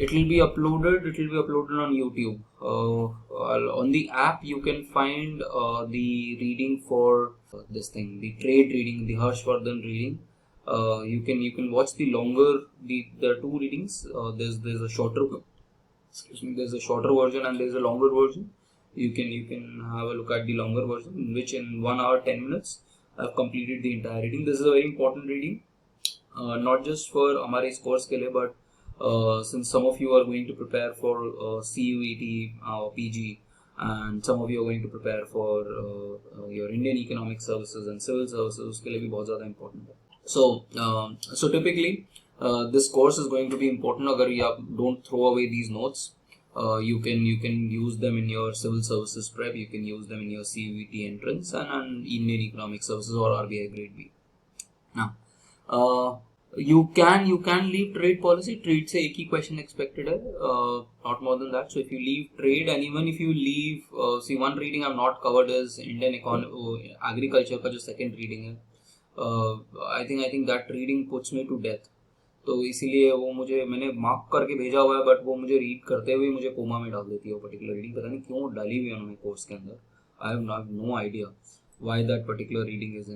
It will be uploaded. It will be uploaded on YouTube. On the app, you can find the reading for this thing, the trade reading, the Harshvardhan reading. You can watch the longer, the two readings. There's a shorter, excuse me, there's a shorter version and there's a longer version. You can have a look at the longer version, in which in 1 hour 10 minutes I've completed the entire reading. This is a very important reading, not just for हमारे इस course के लिए, but since some of you are going to prepare for CUET, PG, and some of you are going to prepare for your Indian Economic Services and Civil Services, उसके लिए भी बहुत ज़्यादा important है. So typically this course is going to be important. अगर you don't throw away these notes, you can use them in your Civil Services prep, you can use them in your CUET entrance and Indian Economic Services or RBI Grade B. Now you can leave trade policy. Trade से एक ही question expected है, not more than that. So if you leave trade, and even if you leave, see, one reading I've not covered is Indian economy, agriculture का जो second reading है. I think that reading puts me to death. तो इसीलिए वो मैंने mark करके भेजा हुआ है, बट वो मुझे रीड करते हुए मुझे कोमा में डाल देती है वो पर्टिकुलर रीडिंग. पता नहीं क्यों डाली हुई है उन्होंने कोर्स के अंदर. I have no idea why that particular reading is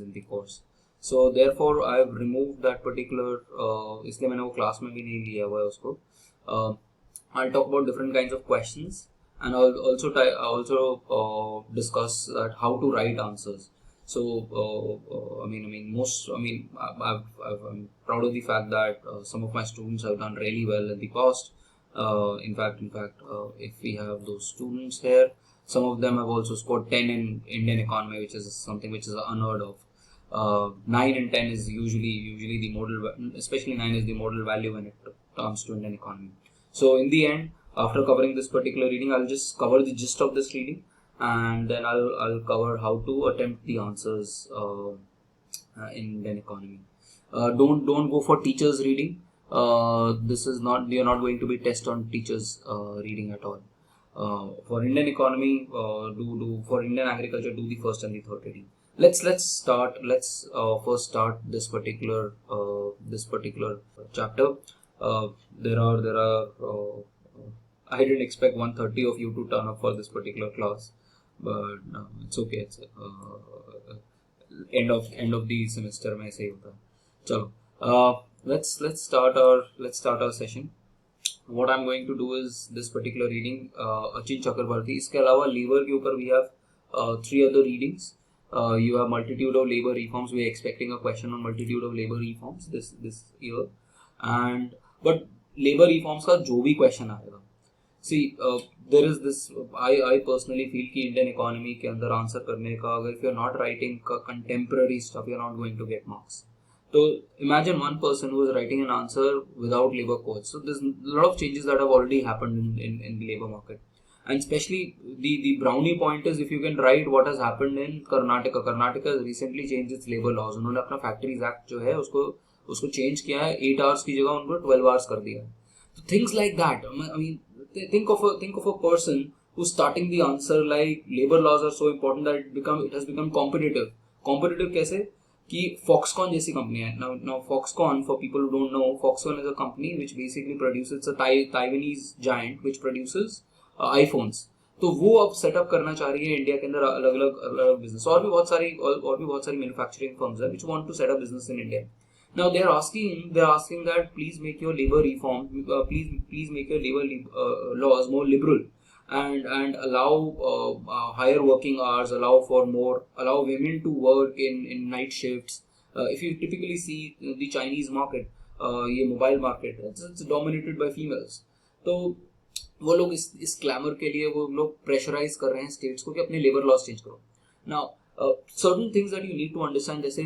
in the course. So therefore I have removed that particular, इसलिए मैंने वो क्लास में भी नहीं लिया हुआ है उसको. I'll talk about different kinds of questions, and I'll also discuss that how to write answers. So I'm proud of the fact that some of my students have done really well in the past. In fact, if we have those students here, some of them have also scored 10 in Indian economy, which is something which is unheard of. 9 and 10 is usually the model, especially 9 is the model value when it comes to Indian economy. So in the end, after covering this particular reading, I'll just cover the gist of this reading, and then I'll cover how to attempt the answers in Indian economy. Don't go for teachers reading. This is not, you're not going to be test on teachers reading at all. For Indian economy, for Indian agriculture, do the first and the third reading. Let's first start this particular chapter. There are I didn't expect 130 of you to turn up for this particular class, but it's okay. It's end of the semester में ऐसे ही होता है. चलो, let's start our session. What I'm going to do is this particular reading, Achin Chakrabarti. इसके अलावा liver के ऊपर we have 3 other readings. You have multitude of labor reforms. We are expecting a question on multitude of labor reforms this year, but labor reforms का जो भी question आएगा, see, there is this, I personally feel कि Indian economy के अंदर answer करने का, अगर if you're not writing contemporary stuff, you're not going to get marks. So imagine one person who is writing an answer without labor codes. So there's a lot of changes that have already happened in the labor market. And especially the brownie point is if you can write what has happened in Karnataka. Karnataka has recently changed its labor laws. उन्होंने अपना Factories Act जो है उसको change किया है. 8 hours की जगह उनको 12 hours कर दिया है. So things like that. I mean, think of a person who's starting the answer like labor laws are so important that it has become competitive. Competitive कैसे? कि Foxconn जैसी कंपनी है. Now Foxconn, for people who don't know, Foxconn is a company which basically produces, a Taiwanese giant which produces iPhones. तो वो अब setup करना चाह रही है इंडिया के अंदर अलग अलग बिजनेस. और भी बहुत सारी मैन्युफैक्चरिंग फर्म्स है which want to set up business in India. Now they're asking that please make your labor reform, please make your labor laws more liberal and allow higher working hours, allow women to work in night shifts. If you typically see the Chinese market, ये mobile market, it's dominated by females. तो वो लोग इस clamour के लिए वो लोग pressurise कर रहे हैं स्टेट्स को कि अपने लेबर लॉस चेंज करो. Now certain things that you need to understand, जैसे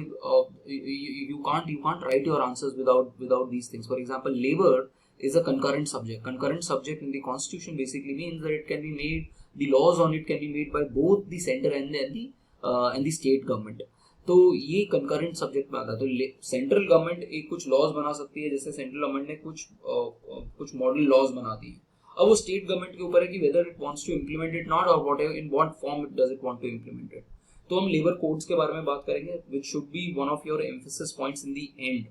you can't write your answers without these things. For example, labor is a concurrent subject. Concurrent subject in the constitution basically means that it can be made, the laws on it can be made by both the center and the state government. तो ये concurrent subject में आता है. तो central government एक कुछ laws बना सकती है, जैसे सेंट्रल गवर्नमेंट ने कुछ मॉडल लॉज बना दिए. अब वो स्टेट गवर्नमेंट के ऊपर है कि whether it wants to implement it not, और whatever in what form does it want to implement it. तो हम लेबर कोड्स के बारे में बात करेंगे, which should be one of your emphasis points in the end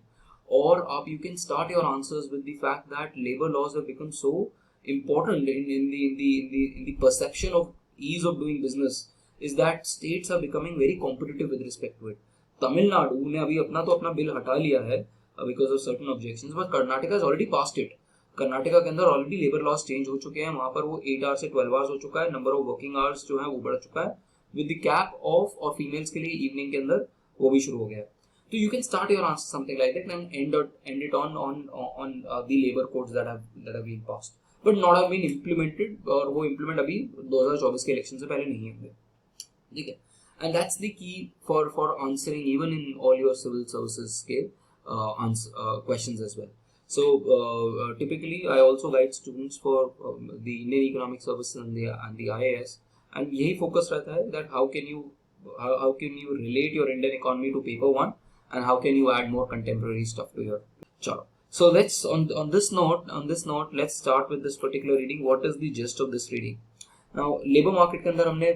or up you can start your answers with the fact that labor laws have become so important in the perception of ease of doing business, is that states are becoming very competitive with respect to it. Tamil Nadu ने अभी अपना bill हटा लिया है because of certain objections, but Karnataka has already passed it. Karnataka के अंदर already labour laws change हो चुके हैं, वहां पर वो 8 आवर्स से 12 आवर्स हो चुका है, नंबर ऑफ वर्किंग आवर्स जो है वो बढ़ चुका है, विद द कैप ऑफ, और फीमेल्स के लिए इवनिंग के अंदर वो भी शुरू हो गया है. तो you can start your answer something like that and and it on the labour codes that have been passed but not have been implemented, और वो इम्प्लीमेंट अभी 2024 के इलेक्शन से पहले नहीं होंगे. ठीक है. And that's the key for answering even in all your civil services के questions as well. So typically I also guide students for the Indian Economic Services and the IAS, and यही focus रहता है that how can you relate your Indian economy to paper one, and how can you add more contemporary stuff to your chart. So let's on this note let's start with this particular reading. What is the gist of this reading? Now labour market के अंदर हमने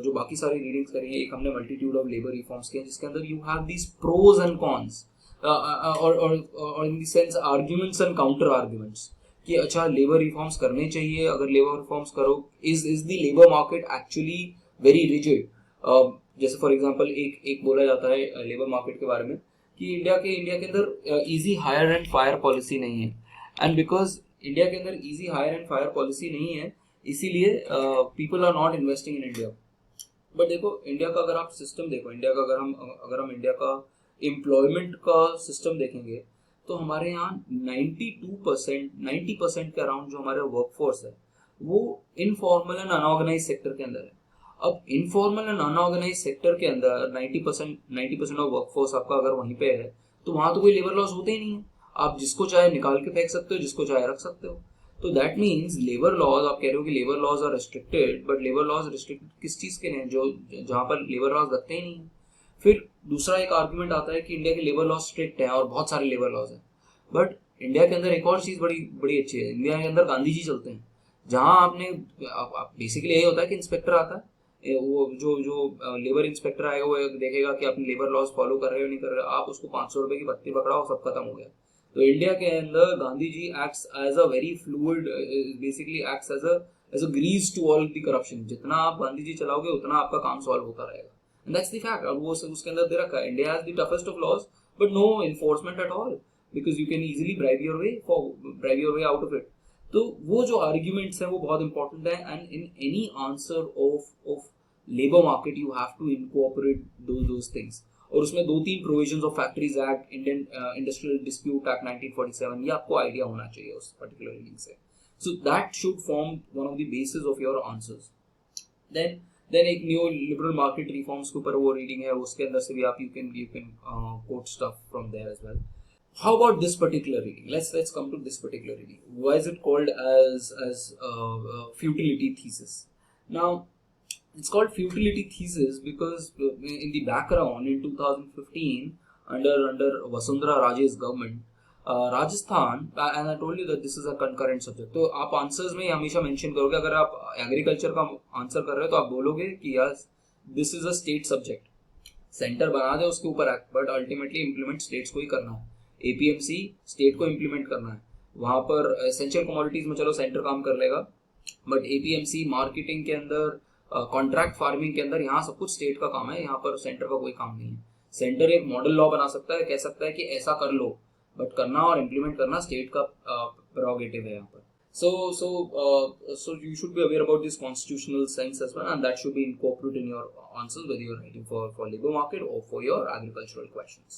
जो बाकी सारी readings करी है, एक हमने मल्टीट्यूड ऑफ लेबर रिफॉर्म्स के, जिसके अंदर you have these pros and cons और in the sense arguments and counter arguments कि अच्छा लेबर रिफॉर्म्स करने चाहिए, अगर लेबर रिफॉर्म्स करो is the labour market actually very rigid. जैसे फॉर एग्जांपल एक बोला जाता है लेबर मार्केट के बारे में कि इंडिया के अंदर easy hire and fire policy नहीं है, एंड बिकॉज इंडिया के अंदर easy hire and fire policy नहीं है इसीलिए people are not investing in India. But देखो इंडिया का अगर आप सिस्टम देखो, इंडिया का अगर हम इंडिया का एम्प्लॉयमेंट का सिस्टम देखेंगे तो हमारे यहाँ 90% के अराउंड जो हमारे वर्कफोर्स है वो इनफॉर्मल एंड अनऑर्गेनाइज सेक्टर के अंदर है. अब इनफॉर्मल एंड अनऑर्गेनाइज सेक्टर के अंदर 90% ऑफ वर्कफोर्स आपका अगर वहीं पे है तो वहां तो कोई लेबर लॉस होते ही नहीं है. आप जिसको चाहे निकाल के फेंक सकते हो, जिसको चाहे रख सकते हो. तो दैट मीन्स लेबर लॉज, आप कह रहे हो कि labour laws are restricted, but labour laws restricted किस चीज के लिए, जो जहां पर लेबर लॉज लगते ही नहीं है. फिर दूसरा एक आर्गुमेंट आता है कि इंडिया के लेबर लॉज स्ट्रिक्ट है और बहुत सारे लेबर लॉज हैं, बट इंडिया के अंदर एक और चीज बड़ी अच्छी है, इंडिया के अंदर गांधी जी चलते हैं, जहां आपने बेसिकली यही होता है कि इंस्पेक्टर आता है, वो जो लेबर इंस्पेक्टर आएगा वो देखेगा कि आपने लेबर लॉज फॉलो कर रहे हो नहीं कर रहे हो, आप उसको 500 रुपए की भत्ती पकड़ाओ, सब खत्म हो गया. तो इंडिया के अंदर Gandhi ji acts as a very fluid, basically acts as a grease to all the corruption. जितना आप गांधी जी चलाओगे उतना आपका काम सॉल्व होता रहेगा, एंड दैट्स द फैक्ट. और वो उसके अंदर दे रखा है, India has the toughest of laws but no enforcement at all, because you can easily bribe your way out of it. तो वो जो आर्ग्यूमेंट्स हैं वो बहुत इंपॉर्टेंट है, and in any answer of labour market you have to incorporate those things. और उसमें 2-3 provisions of factories act, Indian industrial dispute act 1947, ये आपको आइडिया होना चाहिए उस पर्टिकुलर रीडिंग से. So that should form one of the basis of your answers. Then एक new liberal market reforms के ऊपर वो रीडिंग है, उसके अंदर से भी आप you can quote stuff from there as well. How about this particular reading? Let's come to this particular reading. Why is it called as futility thesis? Now, it's called futility thesis because in the background in 2015 under Vasundhara Raje's government, Rajasthan, and I told you that this is a concurrent subject. तो आप answers में हमेशा mention करोगे, अगर आप agriculture का answer कर रहे हो तो आप बोलोगे कि yes this is a state subject. Centre बना दे उसके ऊपर act, but ultimately implement states को ही करना है. एपीएमसी स्टेट को इम्प्लीमेंट करना है. वहां पर एसेंशियल कमोडिटीज में चलो सेंटर काम कर लेगा, बट एपीएमसी मार्केटिंग के अंदर, कॉन्ट्रैक्ट फार्मिंग के अंदर यहाँ सब कुछ स्टेट का काम है, यहाँ पर सेंटर का कोई काम नहीं है. सेंटर एक मॉडल लॉ बना सकता है, कह सकता है कि ऐसा कर लो, बट करना और इम्प्लीमेंट करना स्टेट का प्रेरोगेटिव है यहाँ पर. So you should be aware about this constitutional sense as well, and that should be incorporated in your answers whether you're writing for labor market or for your agricultural questions.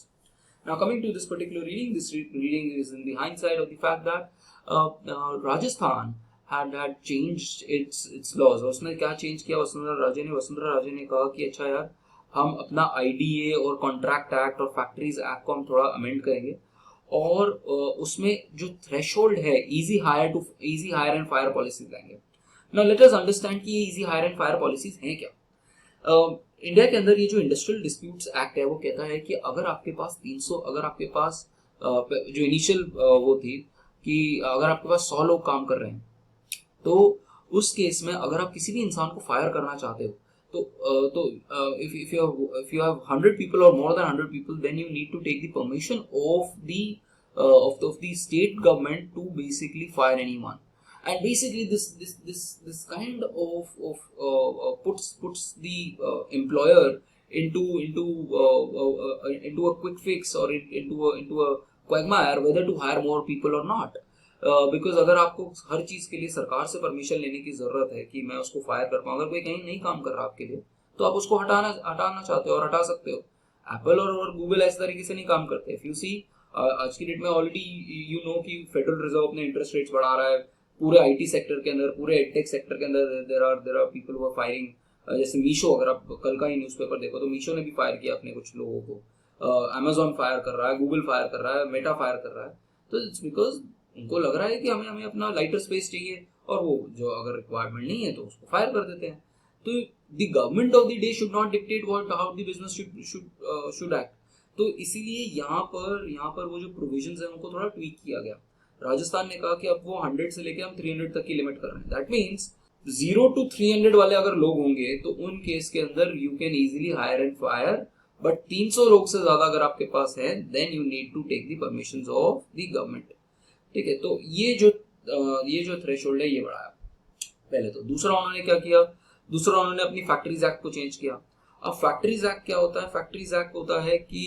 Now coming to this particular reading, this reading is in the hindsight of the fact that Rajasthan had changed its laws. और उसने क्या change किया वसुंधरा राजे ने कहा कि अच्छा यार हम अपना IDA और कॉन्ट्रैक्ट एक्ट और फैक्ट्रीज एक्ट को हम थोड़ा अमेंड करेंगे, और उसमें जो थ्रेशोल्ड है easy hire and fire policies लाएंगे. नाउ लेट अस अंडरस्टैंड कि ये easy hire and fire policies हैं क्या. इंडिया के अंदर ये जो इंडस्ट्रियल डिस्प्यूट्स एक्ट है वो कहता है कि अगर आपके पास जो इनिशियल वो थी कि अगर आपके पास 100 लोग काम कर रहे हैं, तो उस केस में अगर आप किसी भी इंसान को फायर करना चाहते हो तो if you have 100 people or more than 100 people, then you need to take the permission of the of the state government to basically fire anyone. And basically this kind of puts the employer into a quick fix or into a quagmire whether to hire more people or not. Because अगर आपको हर चीज के लिए सरकार से permission लेने की जरूरत है कि मैं उसको फायर कर पाऊँ, अगर कोई कहीं नहीं काम कर रहा आपके लिए तो आप उसको हटाना चाहते हो और हटा सकते हो. एप्पल और गूगल ऐसे तरीके से नहीं काम करते. इफ यू सी आज की डेट में ऑलरेडी यू नो कि फेडरल रिजर्व अपने इंटरेस्ट रेट्स बढ़ा रहा है पूरे आईटी सेक्टर के अंदर, पूरे एडटेक सेक्टर के अंदर. There are people who are firing. जैसे मीशो, अगर आप कल का ही न्यूज़पेपर देखो तो मीशो ने भी फायर किया अपने कुछ लोगों को. अमेजॉन फायर कर रहा है, गूगल फायर कर रहा है, मेटा फायर कर रहा है. तो इट्स बिकॉज उनको लग रहा है कि हमें अपना लाइटर स्पेस चाहिए और वो जो अगर रिक्वायरमेंट नहीं है तो उसको फायर कर देते हैं. तो the government of the day should not dictate what how the business should act. तो इसीलिए यहाँ पर वो जो प्रोविजंस है उनको थोड़ा ट्वीक किया गया. राजस्थान ने कहा कि अब वो 100 से लेके हम 300 तक की लिमिट कर रहे हैं. दैट मीन्स 0 to 300 वाले अगर लोग होंगे तो उन केस के अंदर you can easily hire and fire. But 300 लोग से ज्यादा अगर आपके पास है then you need to take the permissions of the government. ठीक है, तो ये जो थ्रेशोल्ड है ये बढ़ाया पहले तो. दूसरा उन्होंने क्या किया, दूसरा उन्होंने अपनी फैक्ट्रीज एक्ट को चेंज किया. अब फैक्ट्रीज एक्ट क्या होता है? फैक्ट्रीज एक्ट होता है कि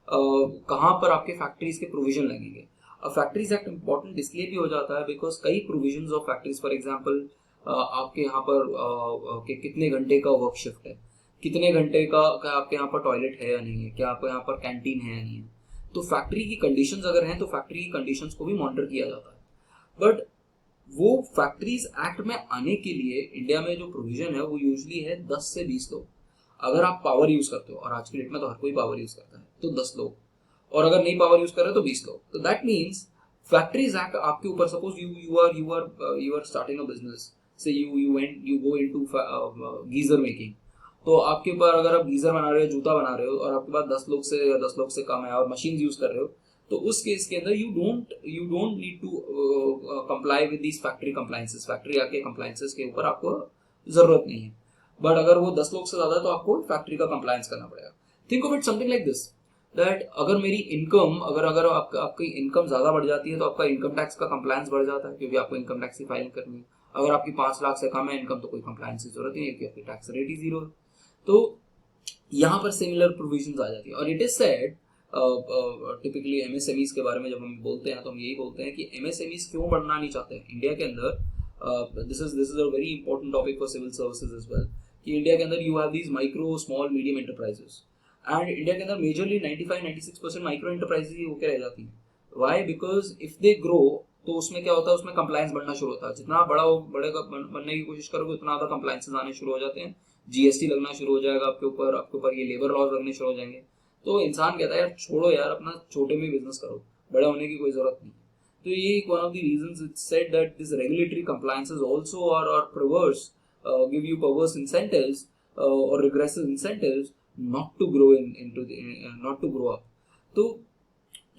कहाँ पर आपके फैक्ट्रीज के प्रोविजन लगेंगे. अब फैक्ट्रीज एक्ट इंपॉर्टेंट इसलिए भी हो जाता है बिकॉज कई provisions of factories, for example आपके यहाँ पर कितने घंटे का वर्क शिफ्ट है, कितने घंटे का आपके यहाँ पर टॉयलेट है या नहीं है, क्या आपके यहाँ पर कैंटीन है या नहीं है. तो फैक्ट्री की कंडीशंस अगर हैं तो फैक्ट्री की कंडीशंस को भी मॉनिटर किया जाता है. बट वो फैक्ट्रीज एक्ट में आने के लिए इंडिया में जो प्रोविजन है वो यूजुअली है 10 से 20 लोग. अगर आप पावर यूज करते हो, और आज की डेट में तो हर कोई पावर यूज करता है, तो 10 लोग, और अगर नहीं पावर यूज कर रहे तो 20 लोग. तो दैट मीन्स फैक्ट्रीज एक्ट आपके ऊपर, suppose you are starting a business, say you go into geyser making. तो आपके ऊपर अगर आप गीजर बना रहे हो, जूता बना रहे हो और आपके पास 10 लोग से कम है और मशीन यूज कर रहे हो, तो उस केस के अंदर you don't need to comply with these factory compliances. Factory act के कंप्लायंसेस के ऊपर आपको जरूरत नहीं है. बट अगर वो 10 लोग से ज्यादा है तो आपको फैक्ट्री का कंप्लायंस करना पड़ेगा. Think of it something like this, that अगर मेरी इनकम अगर आपकी इनकम ज्यादा बढ़ जाती है तो आपका इनकम टैक्स का कंप्लायंस बढ़ जाता है क्योंकि आपको इनकम टैक्स की फाइलिंग करनी है. अगर आपकी 5 लाख से कम है इनकम तो कोई कंप्लायंस की जरूरत नहीं है क्योंकि आपकी टैक्स रेट ही 0 है. तो यहाँ पर सिमिलर प्रोविजंस आ जाती है. और it is said typically MSMEs के बारे में जब हम बोलते हैं तो हम यही बोलते हैं कि एमएसएमईज क्यों बढ़ना नहीं चाहते हैं इंडिया के अंदर. This is a very important topic for civil services as well, कि इंडिया के अंदर you have these micro small medium enterprises, and India के अंदर मेजरली 95-96% माइक्रो एंटरप्राइजेस ही होकर रह जाती हैं. Why? Because if they grow तो उसमें क्या होता है, उसमें कंप्लायंस बढ़ना शुरू होता है. जितना बड़े बनने की कोशिश करोगे उतना ज्यादा कंप्लायंसेस आने शुरू हो जाते हैं. जीएसटी लगना शुरू हो जाएगा आपके ऊपर ये लेबर लॉज लगने शुरू हो जाएंगे. तो इंसान कहता है यार छोड़ो यार, अपना छोटे में बिजनेस करो, बड़ा होने की कोई जरूरत नहीं. तो ये एक one of the reasons it's said that this regulatory compliances also are perverse, give you perverse incentives or regressive incentives not to grow not to grow up. तो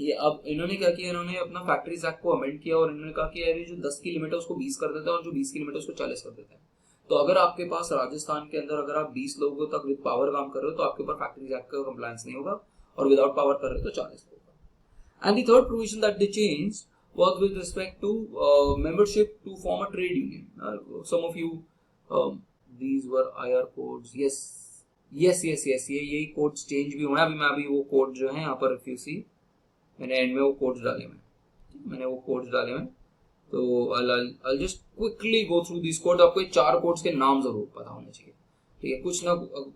ये अब इन्होंने क्या किया, इन्होंने अपना फैक्ट्रीज एक्ट को अमेंड किया और इन्होंने कहा कि यार ये जो 10 की लिमिट है उसको 20 कर देते हैं और जो 20 की लिमिट है उसको 40 कर देते हैं. तो अगर आपके पास राजस्थान के अंदर अगर आप 20 लोगों तक विद पावर काम कर रहे हो तो आपके ऊपर फैक्ट्रीज एक्ट का कंप्लायंस नहीं होगा, और विदाउट पावर कर रहे हो तो 40 होगा. And the third provision that they change was with respect to membership to form a trade union. Some of you, these were IR codes. Yes, यही कोड्स चेंज भी होना. अभी वो कोड जो है यहाँ पर if you see, मैंने एंड में वो कोड्स डाले हैं. तो I'll just quickly go through these codes. आपको ये 4 कोड्स के नाम जरूर पता होने चाहिए. ठीक है,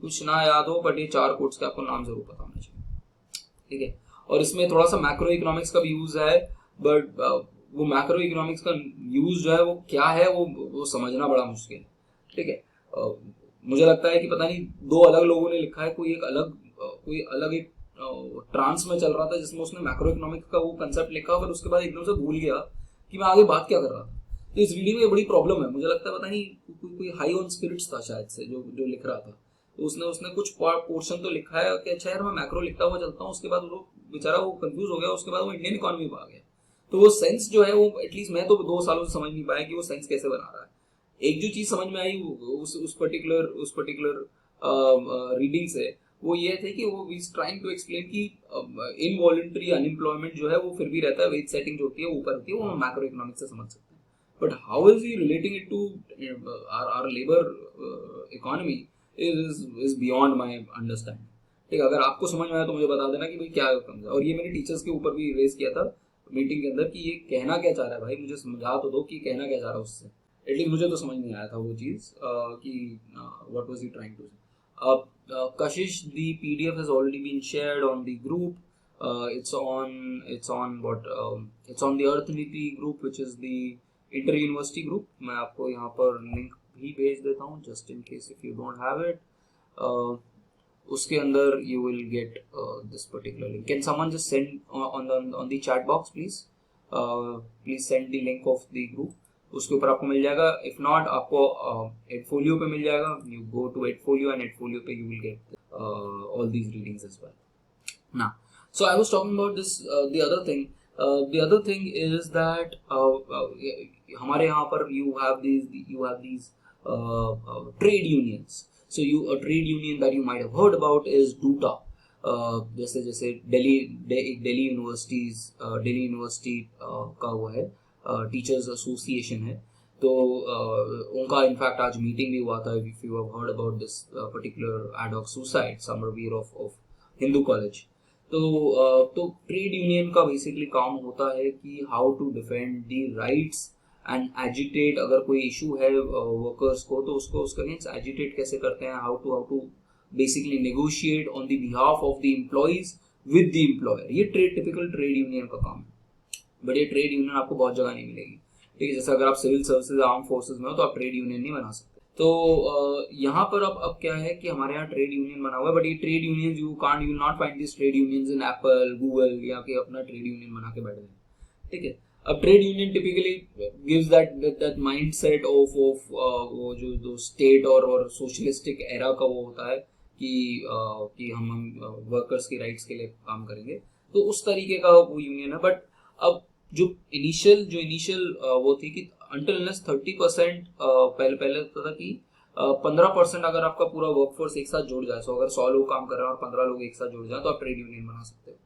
कुछ ना याद हो बट ये 4 कोड्स के आपको नाम जरूर पता होने चाहिए. ठीक है, और इसमें थोड़ा सा मैक्रो इकोनॉमिक्स का भी यूज है, बट वो मैक्रो इकोनॉमिक्स का यूज जो है वो क्या है वो समझना बड़ा मुश्किल है. ठीक है, मुझे लगता है कि पता नहीं 2 अलग लोगों ने लिखा है, कोई अलग एक ट्रांस में चल रहा था जिसमें उसने मैक्रो इकोनॉमिक्स का वो कंसेप्ट लिखा, फिर उसके बाद एकदम से भूल गया कि मैं आगे बात क्या कर रहा था. तो इस वीडियो में बड़ी प्रॉब्लम है. मुझे लगता है पता नहीं कोई हाई ऑन स्पिरिट्स था शायद से जो लिख रहा था. तो उसने कुछ पोर्शन तो लिखा है कि अच्छा यार मैं मैक्रो लिखता हुआ चलता हूँ, उसके बाद वो बेचारा वो कंफ्यूज हो गया, उसके बाद वो इंडियन इकोनॉमी में आ गया. तो वो सेंस जो है वो एटलीस्ट मैं तो 2 सालों से समझ नहीं पाया कि वो सेंस कैसे बना रहा है. एक जो चीज समझ में आई उस पर्टिकुलर रीडिंग से वो ये थे कि वो इज ट्राइंग टू एक्सप्लेन कि इनवॉलंटरी अनएम्प्लॉयमेंट जो है वो फिर भी रहता है, वेज सेटिंग जो होती है ऊपर होती है, वो हम मैक्रो इकोनॉमिक्स से समझ सकते हैं. But how is he relating it to our labour economy is beyond my understanding. ठीक है, अगर आपको समझ में आया तो मुझे बता देना कि भाई क्या समझा. और ये मैंने टीचर्स के ऊपर भी रेज किया था मीटिंग के अंदर कि ये कहना क्या चाह रहा है भाई, मुझे समझा तो दो कि कहना क्या चाह रहा है उससे. एटलीस्ट मुझे तो समझ नहीं आया था वो चीज़ कि what was he trying to say. Kashish, the PDF has already been shared on the group. It's on the Earth Niti group, which is the inter university group. मैं आपको यहाँ पर लिंक भी भेज देता हूँ just in case if you don't have it. उसके अंदर you will get this particular link. Can someone just send on the chat box, please? Please send the link of the group. उसके ऊपर आपको मिल जाएगा. इफ नॉट आपको एडफोलियो पे मिल जाएगा. You go to Edfolio and Edfolio पे you will get all these readings as well. Now so I was talking about this. The other thing is that हमारे यहाँ पर you have these trade unions. So a trade union that you might have heard about is DUTA. जैसे Delhi university का वो है teachers association है. तो उनका इनफैक्ट आज मीटिंग भी हुआ था. If you have heard about this particular ad hoc suicide Samarveer of Hindu college. तो ट्रेड यूनियन का बेसिकली काम होता है कि how to defend the rights and agitate. अगर कोई इशू है वर्कर्स को तो उसको उसके अगेंस्ट एजिटेट कैसे करते हैं, how to basically negotiate on the behalf of the employees with the employer. ये टिपिकल ट्रेड यूनियन का काम है. बट ये ट्रेड यूनियन आपको बहुत जगह नहीं मिलेगी. ठीक है, जैसे अगर आप सिविल सर्विसेज आर्म फोर्सेज में हो तो आप ट्रेड यूनियन नहीं बना सकते. तो यहाँ पर अब क्या है कि हमारे यहाँ ट्रेड यूनियन बना हुआ है. बट ये trade union you not find this trade unions in Apple Google या कि अपना ट्रेड यूनियन बना के बैठ गए. ठीक है, अब trade union typically gives that mindset of वो जो स्टेट और सोशलिस्टिक एरा का वो होता है कि हम वर्कर्स की राइट्स के लिए काम करेंगे. तो उस तरीके का वो यूनियन है. बट अब जो इनिशियल वो थी कि अंटिल अनलेस 30% पहले था कि 15% अगर आपका पूरा वर्कफोर्स एक साथ जुड़ जाए. सो अगर 100 लोग काम कर रहे हैं और 15 लोग एक साथ जुड़ जाए तो आप ट्रेड यूनियन बना सकते हो.